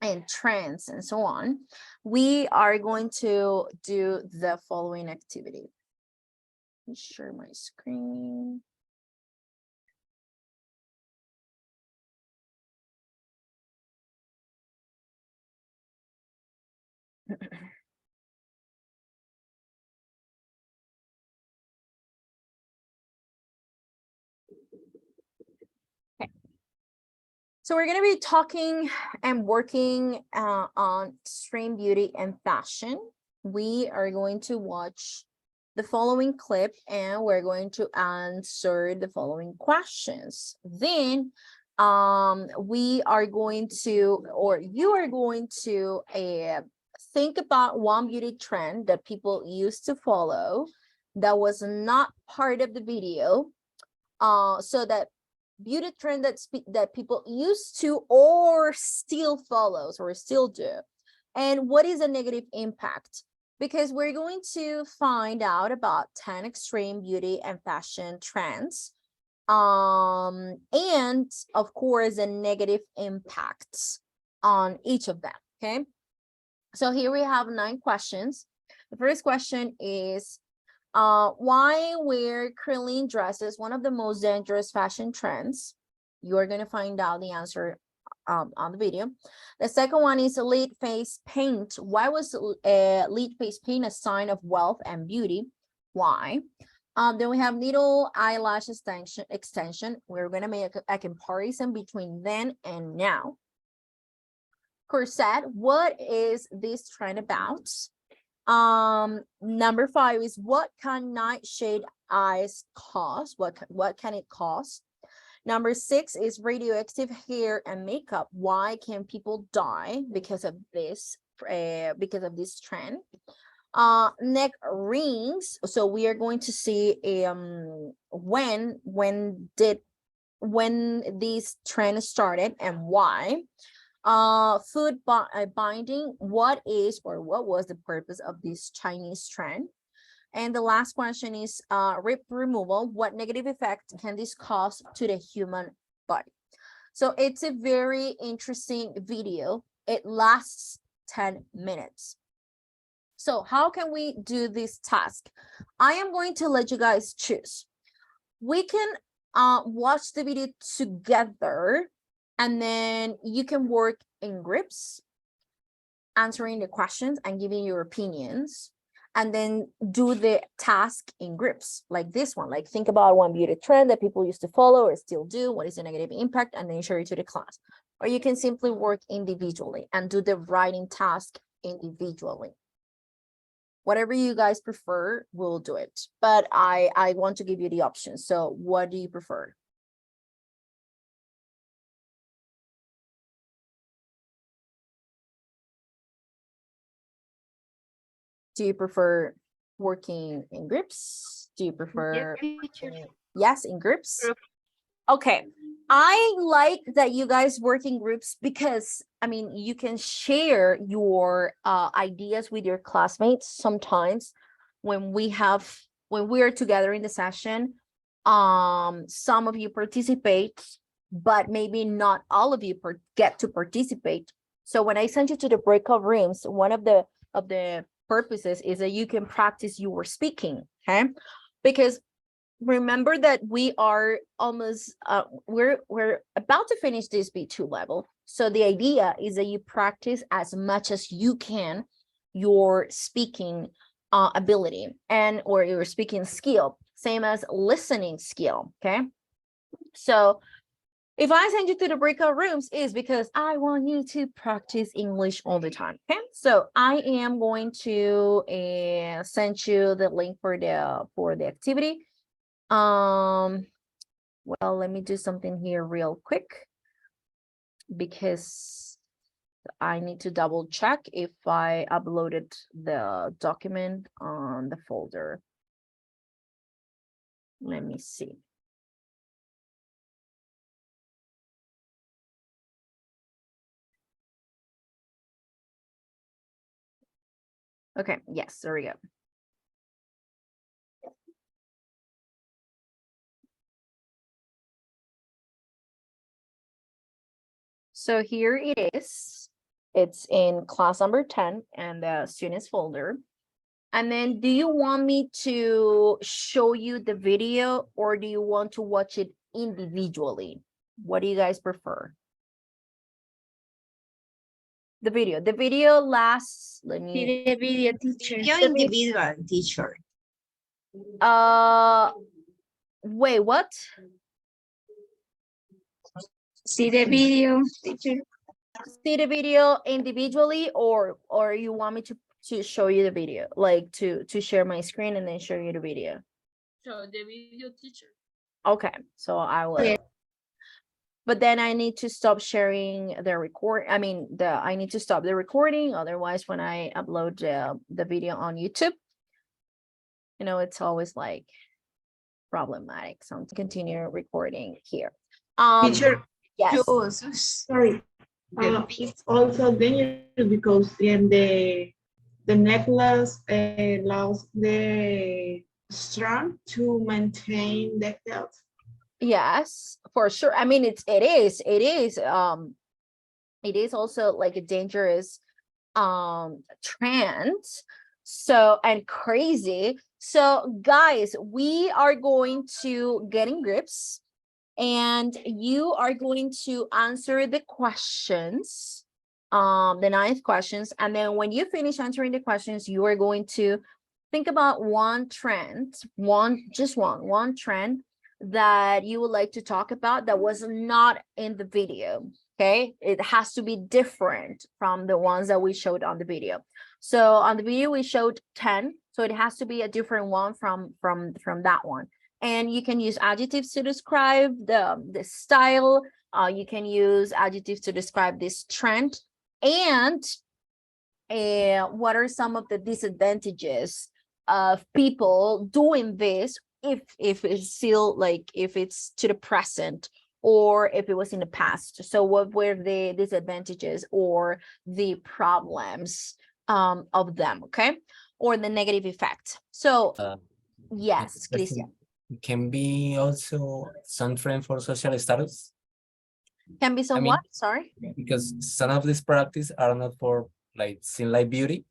and trends and so on, we are going to do the following activity. Let me share my screen. So we're going to be talking and working on extreme beauty and fashion. We are going to watch the following clip and we're going to answer the following questions. Then we are going to, or you are going to think about one beauty trend that people used to follow that was not part of the video, so that beauty trend that people used to or still follows or still do, and what is a negative impact, because we're going to find out about 10 extreme beauty and fashion trends, and of course a negative impact on each of them. Okay, so here we have 9 questions. The first question is, why wear curling dresses one of the most dangerous fashion trends? You're going to find out the answer on the video. The second one is lead face paint. Why was lead face paint a sign of wealth and beauty? Why? Then we have needle eyelash extension. We're going to make a comparison between then and now. Corset, what is this trend about? Number 5 is, what can nightshade eyes cause? What can it cause? Number 6 is radioactive hair and makeup. Why can people die because of this trend? Neck rings. So we are going to see when this trend started and why. Food binding, what is or what was the purpose of this Chinese trend? And the last question is rib removal, what negative effect can this cause to the human body? So it's a very interesting video. It lasts 10 minutes. So how can we do this task? I am going to let you guys choose. We can watch the video together, and then you can work in groups, answering the questions and giving your opinions, and then do the task in groups like this one. Like, think about one beauty trend that people used to follow or still do. What is the negative impact? And then share it to the class. Or you can simply work individually and do the writing task individually. Whatever you guys prefer, we'll do it. But I want to give you the option. So what do you prefer? Do you prefer working in groups? Do you prefer yes, in groups? Okay, I like that you guys work in groups because, I mean, you can share your ideas with your classmates. Sometimes when we are together in the session, some of you participate, but maybe not all of you get to participate. So when I send you to the breakout rooms, one of the purposes is that you can practice your speaking, okay? Because remember that we are almost we're about to finish this B2 level. So the idea is that you practice as much as you can your speaking ability and or your speaking skill, same as listening skill. Okay, so if I send you to the breakout rooms is because I want you to practice English all the time. Okay, so I am going to send you the link for the activity. Well, let me do something here real quick because I need to double check if I uploaded the document on the folder. Let me see. Okay, yes, there we go. So here it is. It's in class number 10 and the students folder. And then do you want me to show you the video or do you want to watch it individually? What do you guys prefer? The video lasts, let me. The video, teacher. Your individual, teacher. Wait, what? See the video, teacher? See the video individually, or you want me to show you the video, like to share my screen and then show you the video? So the video teacher. Okay, so I will. Yeah. But then I need to stop sharing the record. I mean, I need to stop the recording. Otherwise, when I upload the video on YouTube, it's always like problematic. So I'm to continue recording here. Teacher, Yes. sorry. It's also dangerous because in the necklace allows the strand to maintain the health. Yes, for sure. I mean, it is also like a dangerous trend. So, and crazy. So guys, we are going to get in groups and you are going to answer the questions, the 9 questions. And then when you finish answering the questions, you are going to think about one trend, one trend that you would like to talk about that was not in the video. Okay, it has to be different from the ones that we showed on the video. So on the video we showed 10, so it has to be a different one from that one. And you can use adjectives to describe the style. You can use adjectives to describe this trend. And what are some of the disadvantages of people doing this if it's still like if it's to the present or if it was in the past. So what were the disadvantages or the problems of them, okay? Or the negative effect. So yes, Christian. Can be also some trend for social status. Can be some what? Sorry. Because some of these practices are not for like seem like beauty,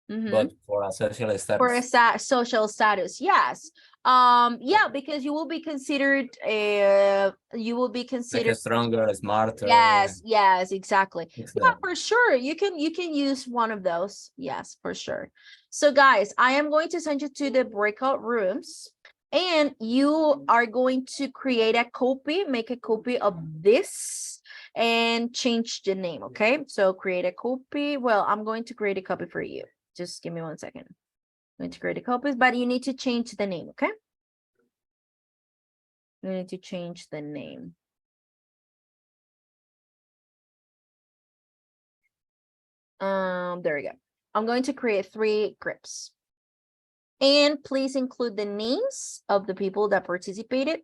but for a social status. For a social status, yes. Yeah, because you will be considered like a stronger, smarter. Yes, exactly. Yeah, for sure. You can use one of those. Yes, for sure. So guys, I am going to send you to the breakout rooms. And you are going to create a copy, make a copy of this and change the name, okay? So create a copy. Well, I'm going to create a copy for you. Just give me 1 second. I'm going to create a copy, but you need to change the name, okay? You need to change the name. There we go. I'm going to create 3 groups. And please include the names of the people that participated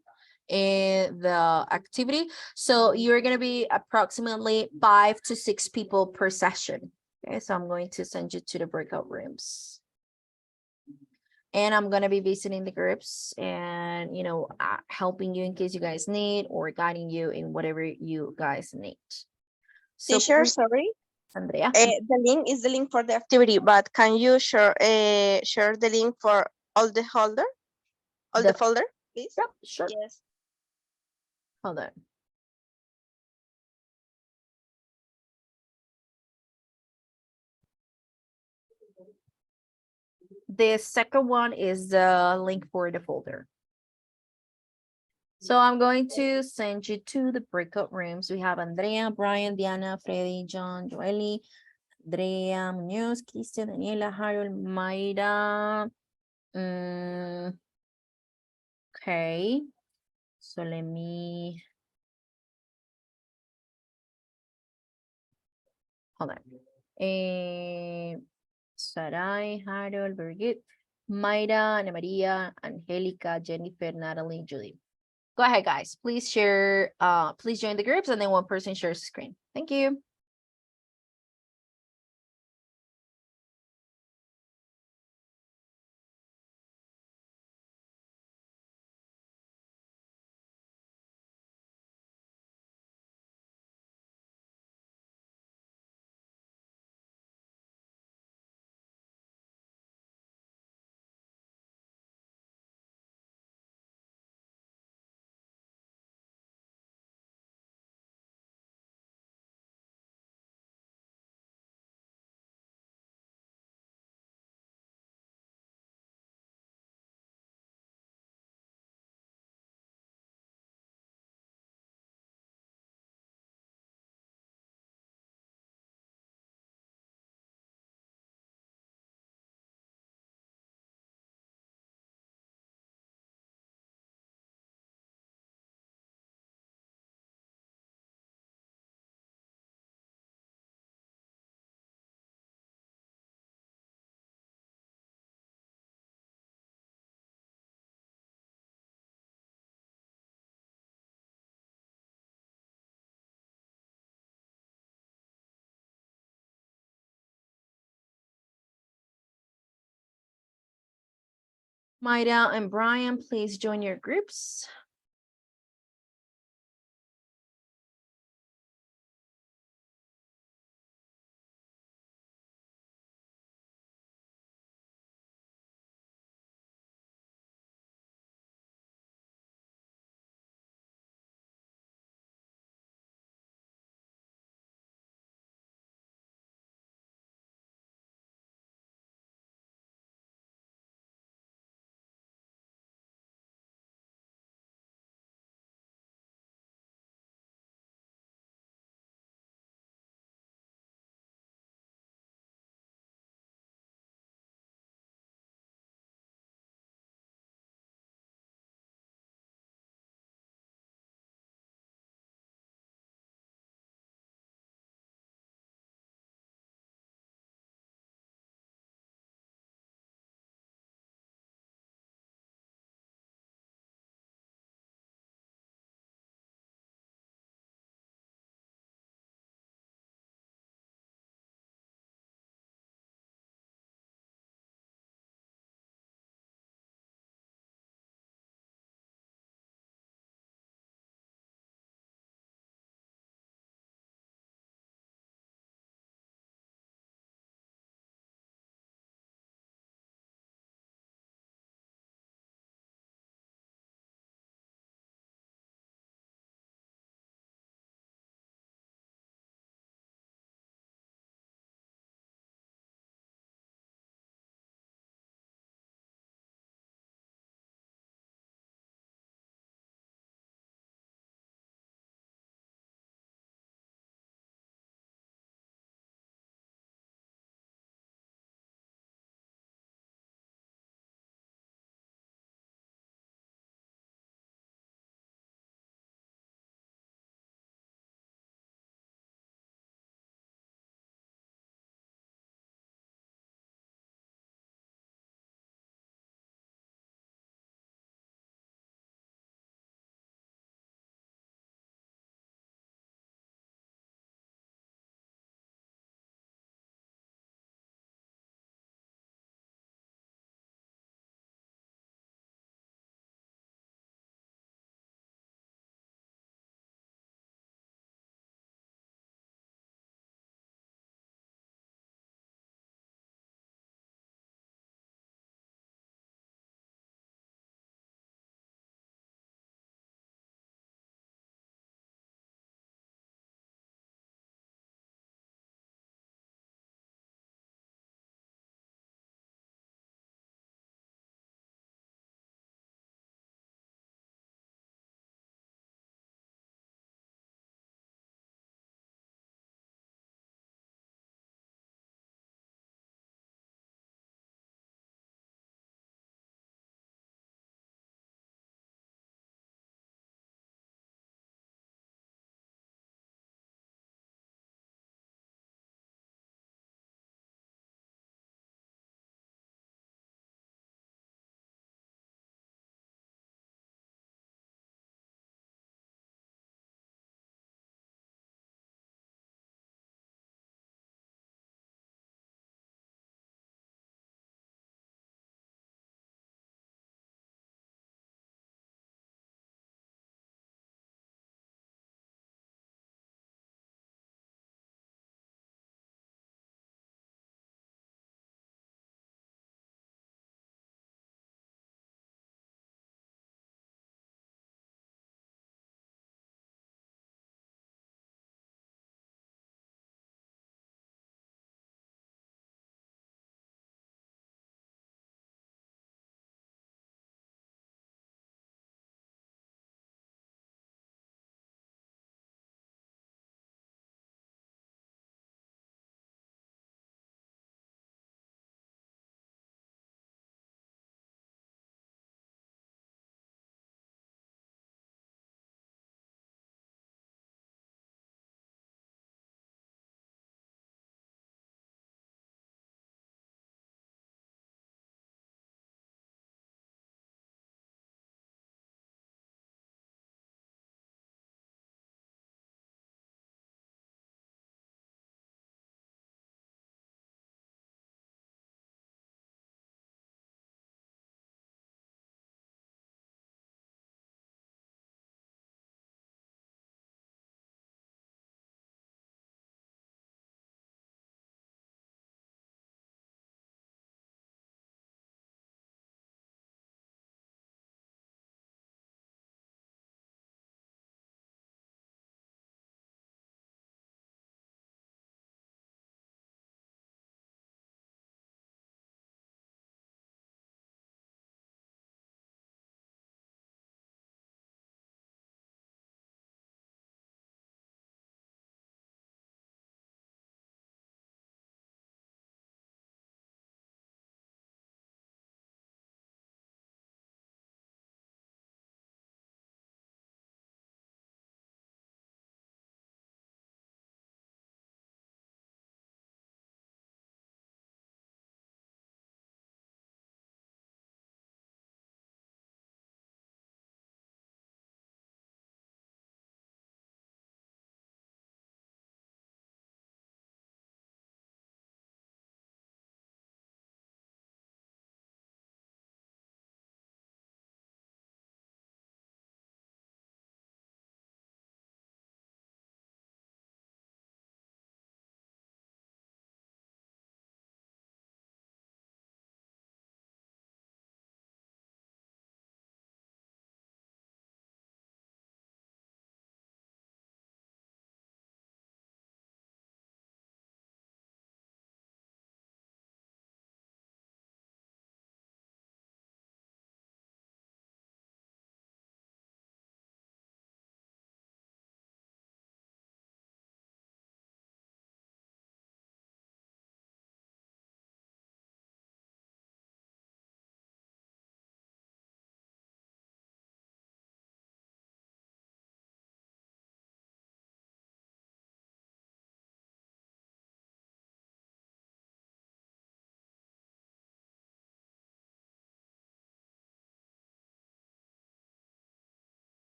in the activity. So you're going to be approximately 5 to 6 people per session. Okay, so I'm going to send you to the breakout rooms. And I'm going to be visiting the groups and, helping you in case you guys need or guiding you in whatever you guys need. So Teacher, sorry. Andrea. The link is the link for the activity, but can you share the link for all the folder, please? Yep, sure. Yes. Hold on. The second one is the link for the folder. So I'm going to send you to the breakout rooms. We have Andrea, Brian, Diana, Freddy, John, Joely, Andrea, Munoz, Christian, Daniela, Harold, Mayra. Okay. So let me hold on. Sarai, Harold, very good. Mayra, Ana Maria, Angelica, Jennifer, Natalie, Julie. Go ahead, guys. Please share, please join the groups and then one person shares the screen. Thank you. Mayra and Brian, please join your groups.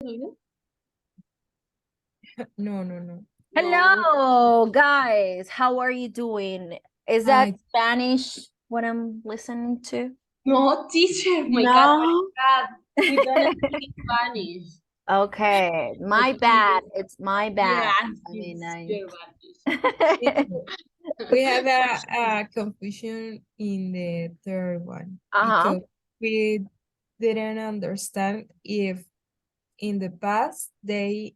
No. Hello, guys. How are you doing? Is that Spanish what I'm listening to? No, teacher. My God, what is that? We don't speak Spanish. Okay, my bad. It's my bad. Yeah, I mean, your bad. We have a confusion in the third one Uh-huh. because we didn't understand if in the past they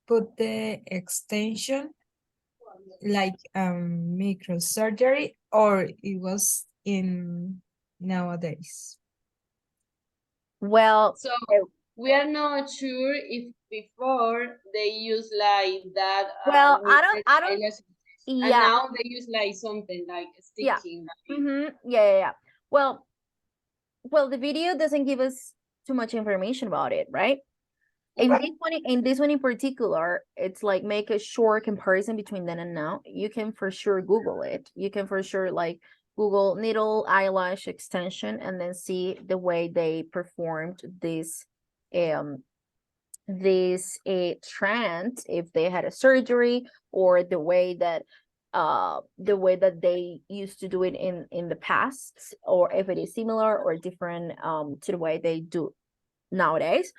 put the extension like microsurgery or it was in nowadays. Well, So we are not sure if before they use like that well, with I don't, eyelashes, and yeah, now they use like something like yeah. sticking. Yeah. Well, the video doesn't give us too much information about it, right? In this one in particular, it's like make a short comparison between then and now. You can for sure Google it. You can for sure like Google needle eyelash extension and then see the way they performed um this a trend, if they had a surgery, or the way that they used to do it in the past, or if it is similar or different to the way they do nowadays.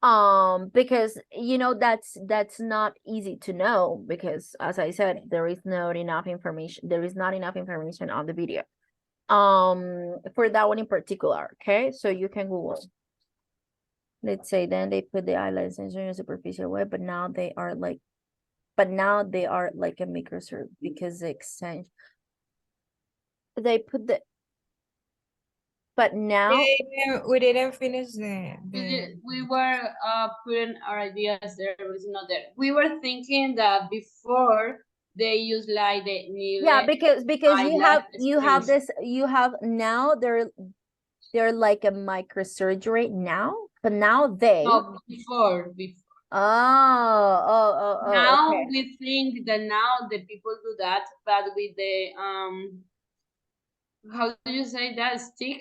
Because that's not easy to know, because as I said, there is not enough information on the video for that one in particular. Okay, so you can Google. Let's say then they put the eyelash extension in a superficial way, but now they are like a microsurgery, because the extension they put the but now We didn't finish We were putting our ideas there, but it's not there. We were thinking that before they use like the needle. yeah, because you have now they're like a microsurgery now, but now they No, before. Now okay. we think that now the people do that, but with the how do you say that stick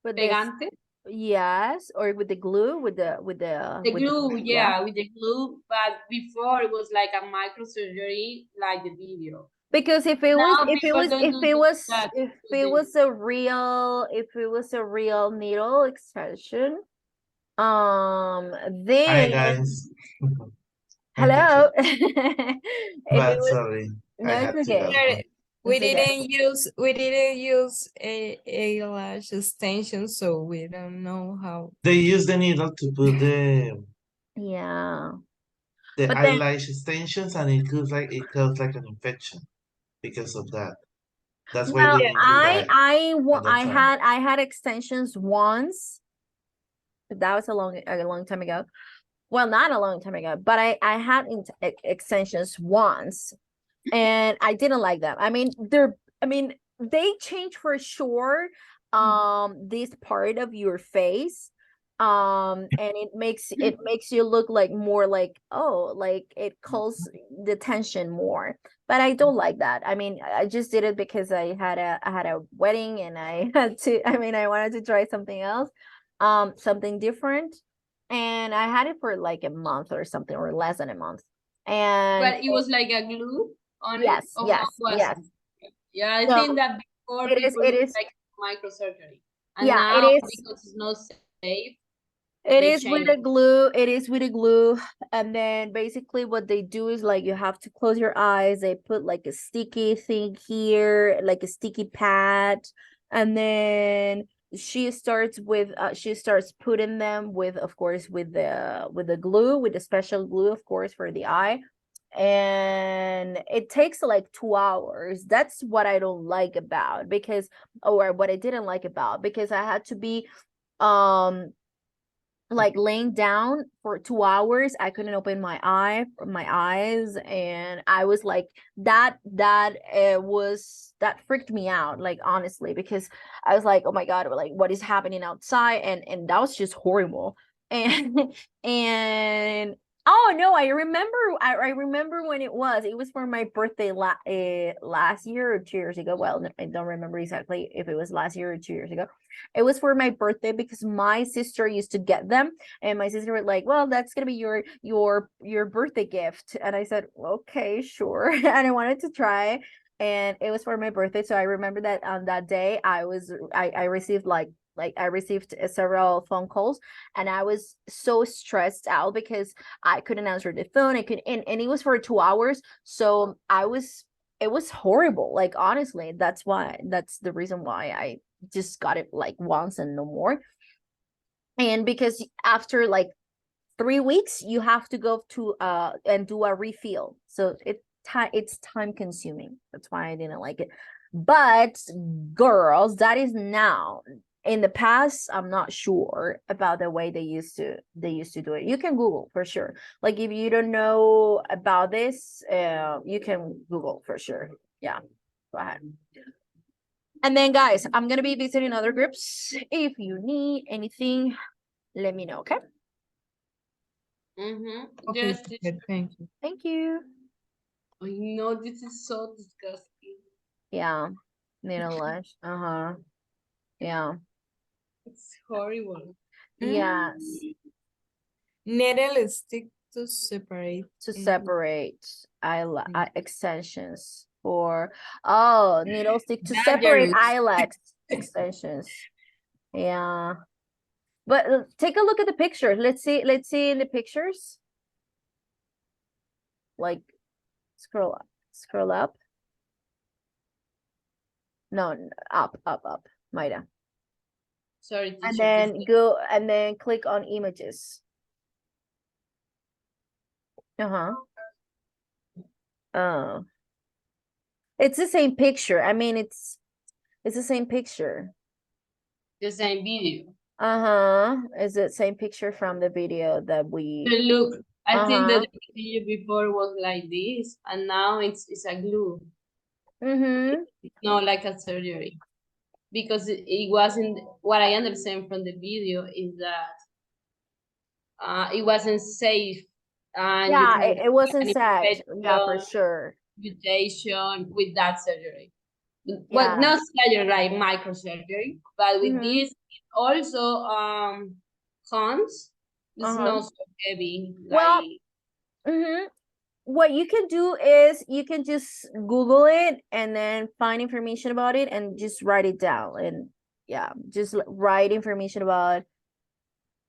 With this, pegante? yes, or with the glue, with the The with the glue, yeah. with the glue, but before it was like a microsurgery, like the video. Because if Now people don't do that. it was a real needle extension, Hi then guys. Hi hello. teacher. If it But was sorry, no, I it's had to okay. go. we It's okay. didn't use a eyelash extension, so we don't know how. They use the needle to put Yeah. the But then eyelash extensions, and it causes like an infection because of that. That's why well, they need to die at that time. I had extensions once. That was a long time ago. Well, not a long time ago, but I had extensions once, and I didn't like them. I mean, they change for sure this part of your face, and it makes you look like more like, oh, like it calls the tension more. But I don't like that. I mean, I just did it because I had a wedding, and I had to, I mean, I wanted to try something else, something different, and I had it for like a month or something, or less than a month. And But it was like a glue on it, yes, or how yes, was yes. it? Yeah, I So think that before it is, people it use is, like microsurgery, and yeah, it now is. because it's not safe, It they is with change. a glue. It is with a glue. And then basically what they do is like you have to close your eyes. They put like a sticky thing here, like a sticky pad. And then she starts putting them with, of course, with the glue, with the special glue, of course, for the eye. And it takes like 2 hours. That's what I don't like about, because, or what I didn't like about, because I had to be um like laying down for 2 hours. I couldn't open my eyes, and I was like that freaked me out, like, honestly, because I was like, oh my God, like, what is happening outside? And that was just horrible. And and Oh no, I remember. I remember when it was. It was for my birthday last year or 2 years ago. Well, no, I don't remember exactly if it was last year or 2 years ago. It was for my birthday because my sister used to get them, and my sister was like, "Well, that's gonna be your birthday gift." And I said, "Okay, sure." And I wanted to try, and it was for my birthday. So I remember that on that day, I received I received several phone calls, and I was so stressed out because I couldn't answer the phone. I could, and it was for 2 hours. So it was horrible. Like, honestly, that's the reason why I just got it like once and no more. And because after like 3 weeks, you have to go to and do a refill. So it's time consuming. That's why I didn't like it. But girls, that is now. In the past, I'm not sure about the way they used to do it. You can Google for sure. Like, if you don't know about this, you can Google for sure. Yeah, go ahead. And then, guys, I'm gonna be visiting other groups. If you need anything, let me know. Okay. Okay, Yes, good, thank you. Thank you. I know this is so disgusting. Yeah. Nail lash. Uh-huh. Yeah. It's horrible. Yes. Needle stick to separate. To in- separate Mm. extensions for needle stick to separate Dangerous. eyelash extensions. Yeah. But take a look at the pictures. Let's see in the pictures. Like, scroll up. No, up, Maida. Sorry, teacher. And then go and then click on images. Uh-huh. Oh. It's the same picture. I mean, it's the same picture. The same video. Uh-huh. It's the same picture from the video that we But look, I think that Uh-huh. the video before was like this, and now it's a glue. Mm-hmm. Not like a surgery. Because it wasn't, what I understand from the video is that it wasn't safe, and you Yeah, can it wasn't get an safe. Yeah, for sure. mutation with that surgery. Well, Yeah. not surgery like microsurgery, but with Mhm. this it also comes. It's Uh-huh. not so heavy. Well, Like what you can do is you can just Google it and then find information about it and just write it down. And yeah, just write information about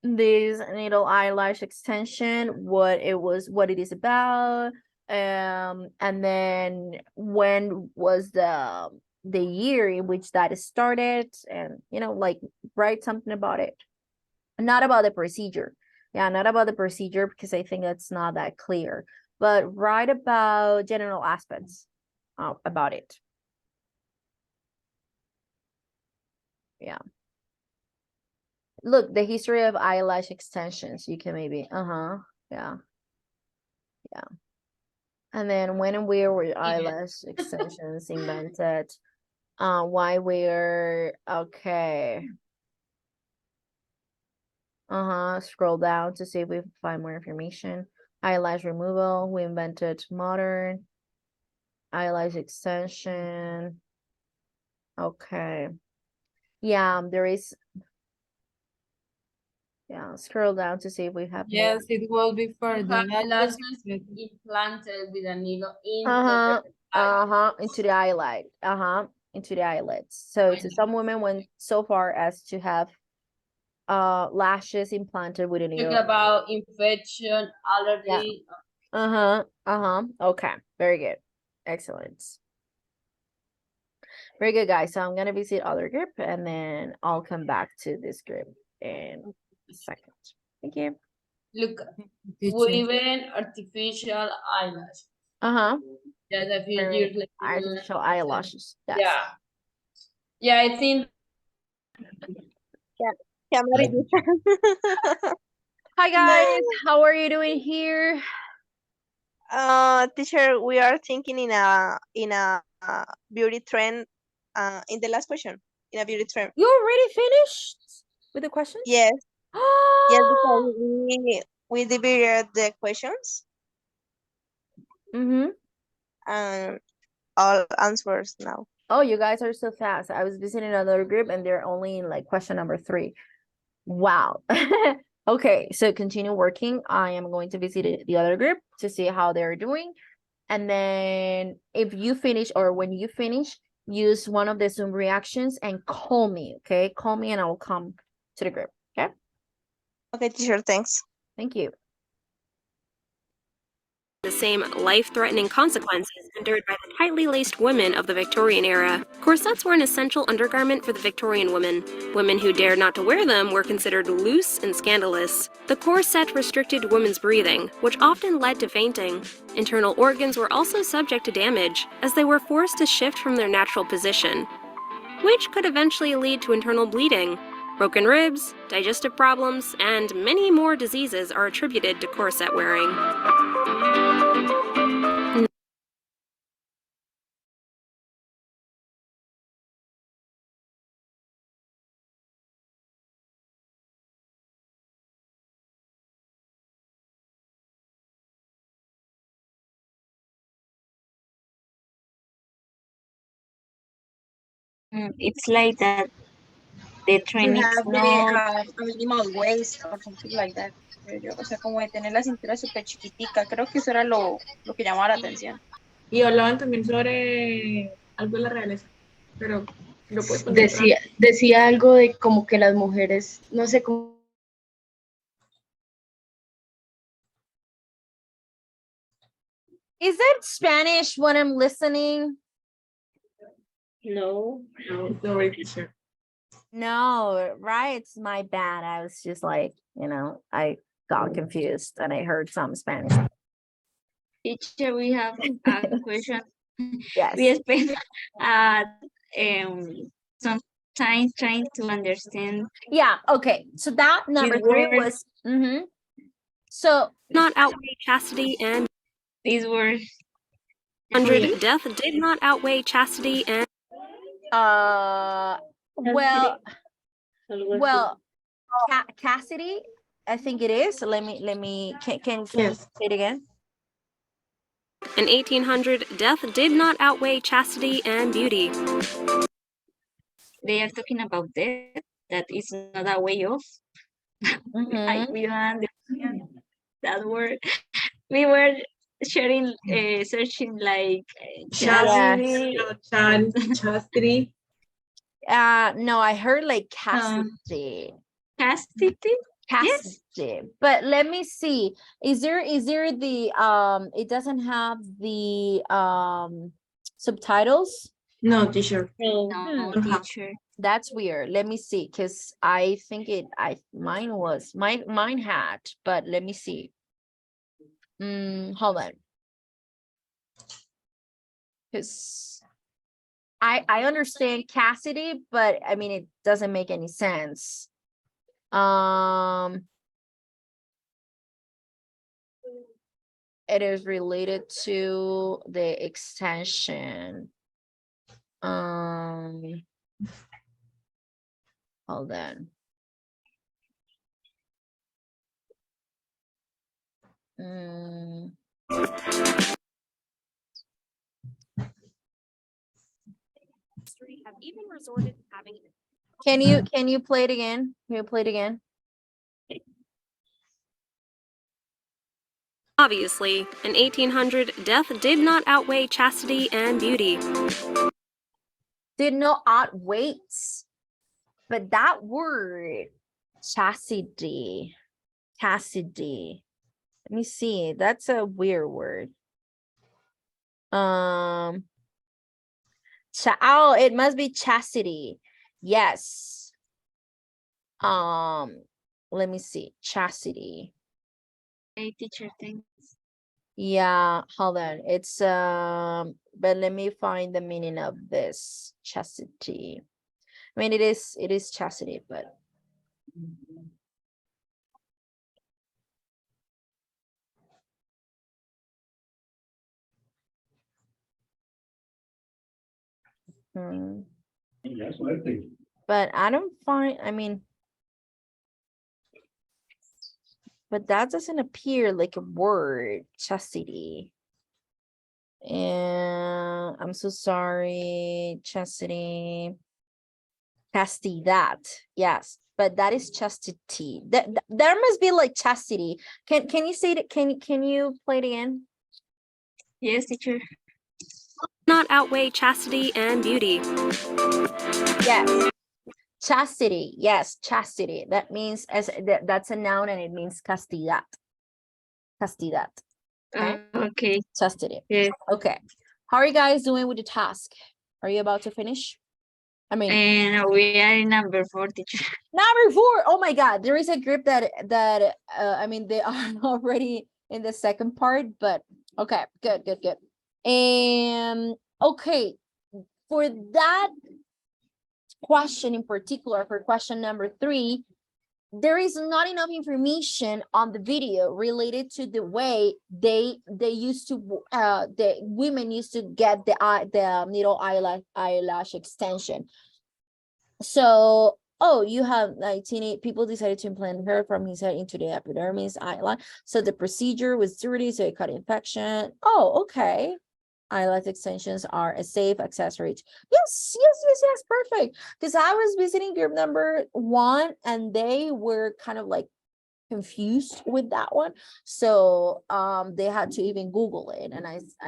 this needle eyelash extension, what it is about, and then when was the year in which that started, and like, write something about it, not about the procedure. Yeah, not about the procedure, because I think that's not that clear, but write about general aspects about it. Yeah. Look, the history of eyelash extensions. You can maybe, yeah. Yeah. And then, when and where were eyelash extensions invented? Why were, okay. Scroll down to see if we find more information. Eyelash removal. We invented modern eyelash extension. Okay. Yeah, there is. Yeah, scroll down to see if we have more. Yes, it will be for the lashes. lashes implanted with a needle into Uh-huh. the eye. Into the eyelid. Into the eyelids. So to some women went so far as to have lashes implanted with a Talk needle. about infection, allergy. Okay, very good. Excellent. Very good, guys. So I'm gonna visit other group and then I'll come back to this group in a second. Thank you. Look, Teacher. weaving artificial eyelash. Just a few years later. Artificial eyelashes. Yes. Yeah. Yeah, I think. Yeah, Hi guys, how are you doing here? Teacher, we are thinking in a beauty trend. In the last question, in a beauty trend. You already finished with the questions? Yes. Yes, because we divided the questions Mm-hmm. and all answers now. Oh, you guys are so fast. I was visiting another group and they're only in like question number 3. Wow. Okay, so continue working. I am going to visit the other group to see how they're doing. And then if you finish or when you finish, use one of the Zoom reactions and call me, okay? Call me and I will come to the group, okay? Okay, teacher, thanks. Thank you. The same life-threatening consequences endured by the tightly laced women of the Victorian era. Corsets were an essential undergarment for the Victorian women. Women who dared not to wear them were considered loose and scandalous. The corset restricted women's breathing, which often led to fainting. Internal organs were also subject to damage, as they were forced to shift from their natural position, which could eventually lead to internal bleeding. Broken ribs, digestive problems, and many more diseases are attributed to corset wearing. It's like that the To train is have not a minimal waist or something like that. Creo yo. O sea, como de tener la cintura súper chiquitica. Creo que eso era lo que llamaba la atención. Y hablaban también sobre algo de la realeza, pero lo puedes poner otra vez. Decía algo de como que las mujeres, no sé cómo. Is that Spanish when I'm listening? no. Sorry, teacher. No, right? It's my bad. I was just like, I got confused and I heard some Spanish. Teacher, we have a question. Yes. We spend some time trying to understand. Yeah, okay. So that number 3 was so Not outweigh chastity and these words. 100 death did not outweigh chastity and well Cassidy, I think it is. Let me can you say it again? In 1800, death did not outweigh chastity and beauty. They are talking about death. That is not a way of. We don't understand that word. We were sharing, searching like Chastity. Chastity. No, I heard like Cassidy. Chastity? Cassidy. Yes. But let me see. Is there the it doesn't have the subtitles? No, teacher. No, teacher. That's weird. Let me see, because I think mine had, but let me see. Hold on. Because I understand Cassidy, but I mean it doesn't make any sense. It is related to the extension. Hold on. Have even resorted to having it. Can you play it again? Can you play it again? Obviously, in 1800, death did not outweigh chastity and beauty. Did not outweigh, but that word, chastity. Let me see. That's a weird word. Oh, it must be chastity. Yes. Let me see. Chastity. Hey, teacher, thanks. Yeah, hold on. It's but let me find the meaning of this chastity. I mean, it is chastity, but but I don't find, I mean, but that doesn't appear like a word, chastity. And I'm so sorry, chastity. Castidad, yes, but that is chastity. There must be like chastity. Can you say it? Can you play it again? Yes, teacher. Not outweigh chastity and beauty. Yes. Chastity, yes, chastity. That means that's a noun and it means castidad. Castidad. Okay. Okay. Chastity. Yes. Okay. How are you guys doing with the task? Are you about to finish? I mean, And we are in number 4, teacher. number 4. Oh my God, there is a group that I mean they are already in the second part, but okay, good. And okay, for that question in particular, for question number 3, there is not enough information on the video related to the way they used to the women used to get the middle eyelash extension. So you have like teenage people decided to implant hair from his head into the epidermis eyelash. So the procedure was dirty, so it caught infection. Oh, okay. Eyelash extensions are a safe accessory. Yes, perfect. Because I was visiting group number 1 and they were kind of like confused with that one. So they had to even Google it. And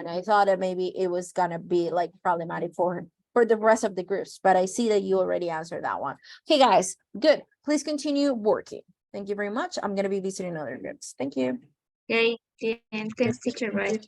I thought that maybe it was gonna be like problematic for the rest of the groups, but I see that you already answered that one. Okay, guys, good. Please continue working. Thank you very much. I'm gonna be visiting other groups. Thank you. Okay, thanks, teacher. Bye.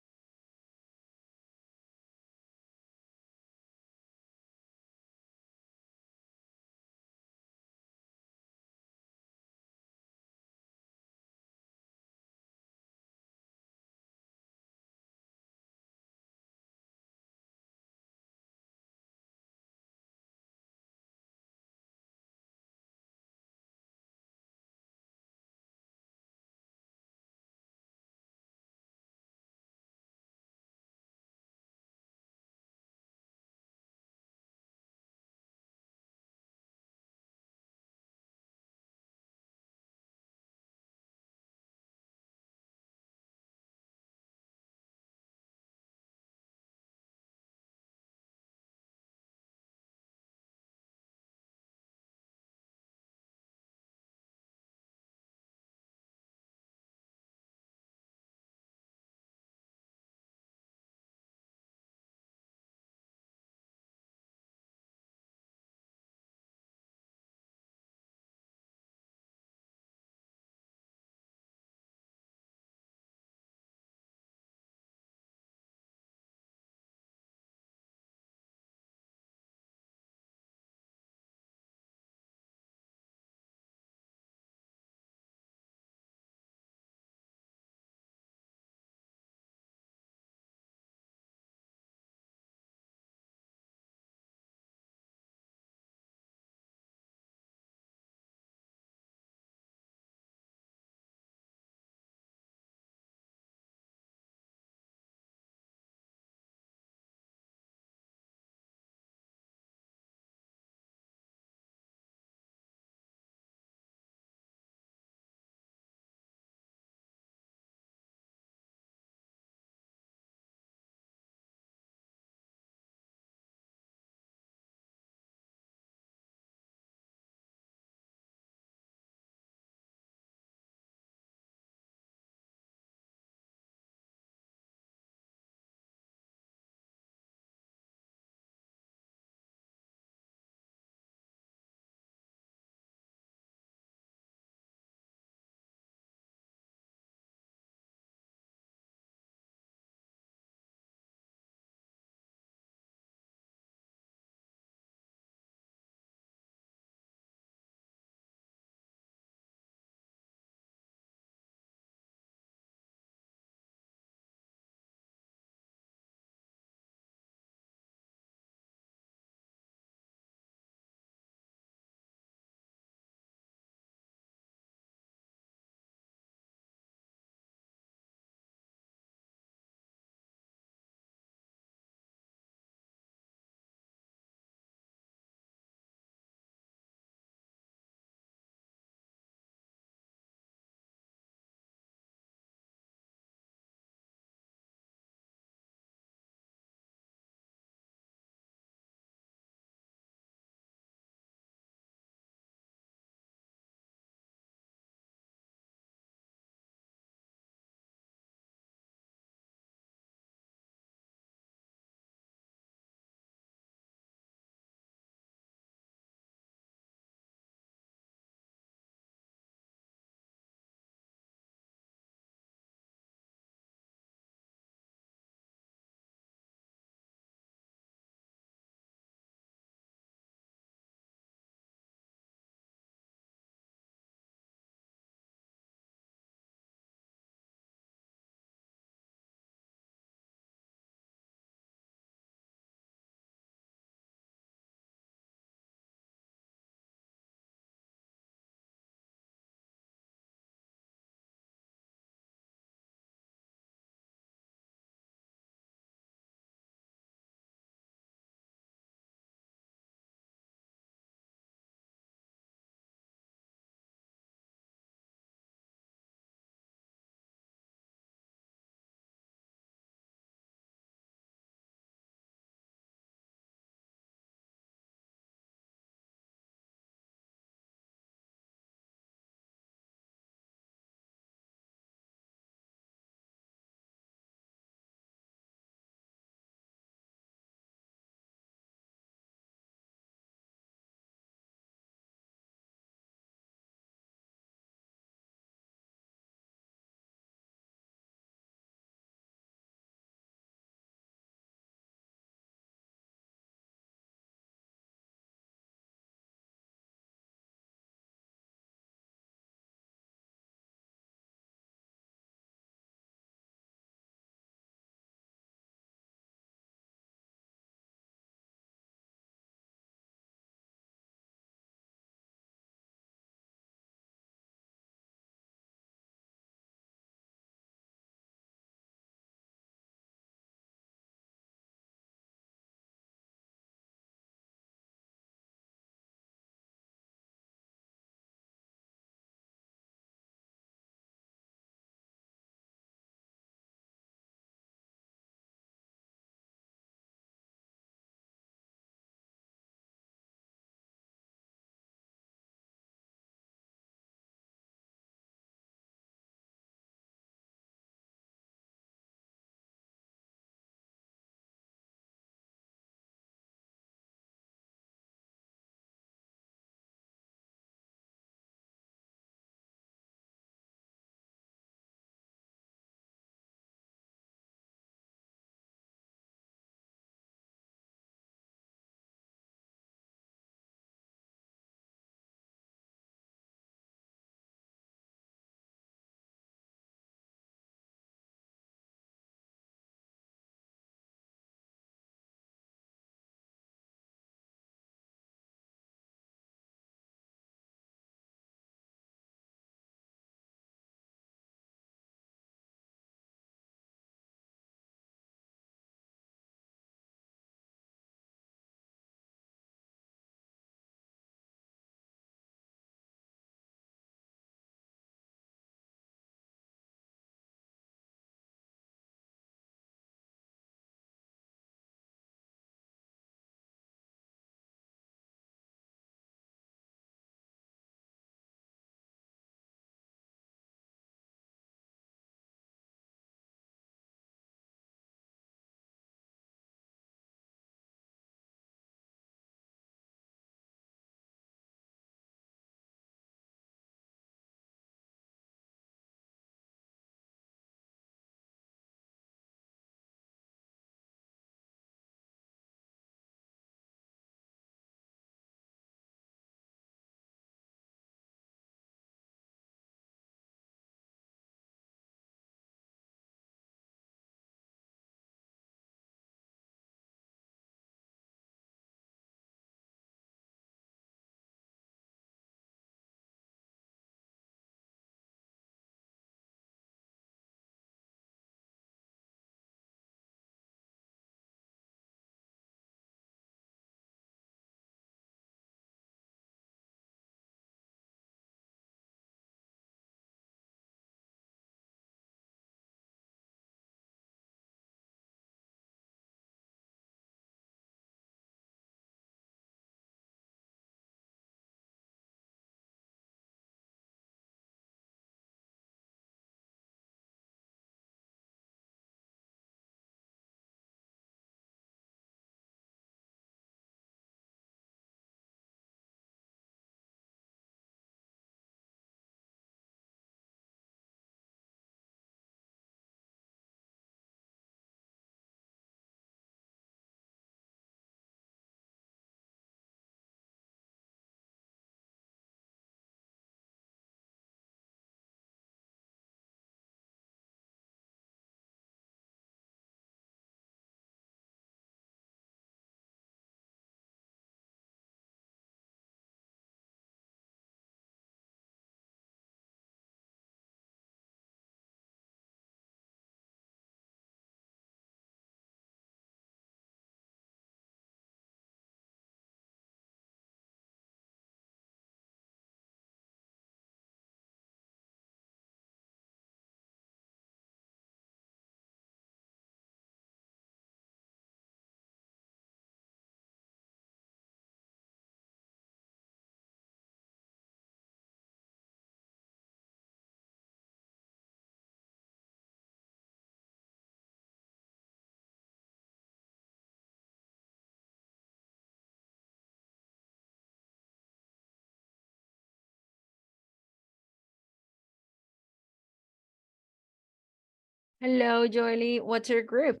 Hello, Joely. What's your group?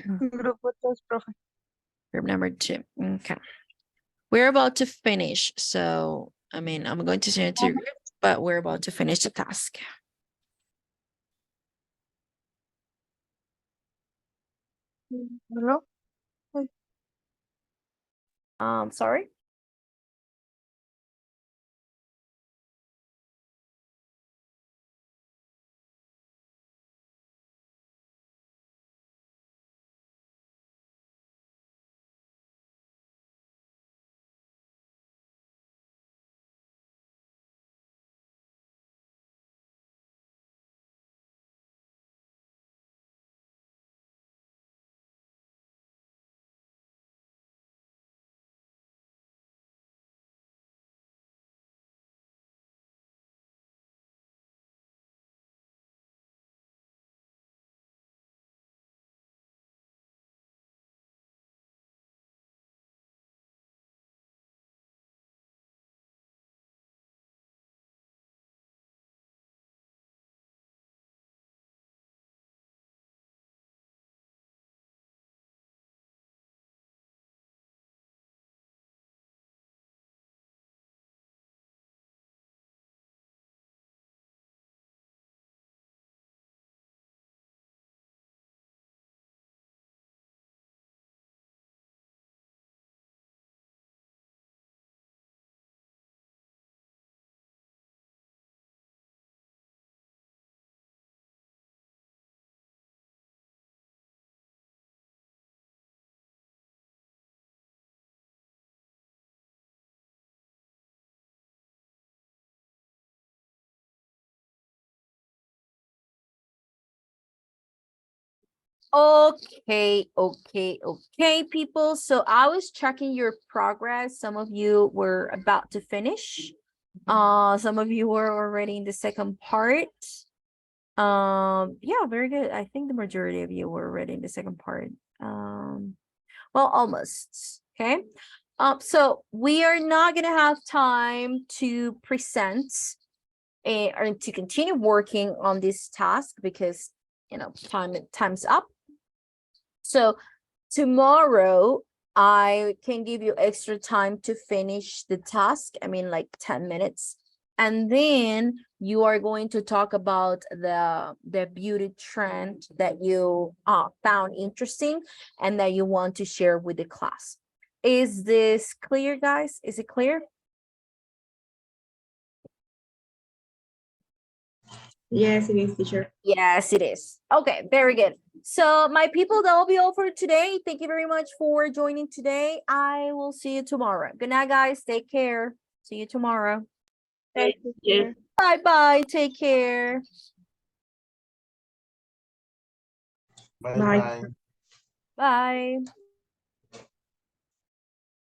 Grupo 2, profe. Group number 2. Okay. We're about to finish. So, I mean, I'm going to send it to your group, but we're about to finish the task. Hello? Sorry. Okay, people. So I was checking your progress. Some of you were about to finish. Some of you were already in the second part. Yeah, very good. I think the majority of you were already in the second part. Well, almost. Okay. So we are not gonna have time to present or to continue working on this task because time's up. So tomorrow I can give you extra time to finish the task. I mean, like 10 minutes. And then you are going to talk about the beauty trend that you found interesting and that you want to share with the class. Is this clear, guys? Is it clear? Yes, it is, teacher. Yes, it is. Okay, very good. So my people, that will be all for today. Thank you very much for joining today. I will see you tomorrow. Good night, guys. Take care. See you tomorrow. Thank you, teacher. Bye-bye. Take care. Bye Bye. bye. Bye.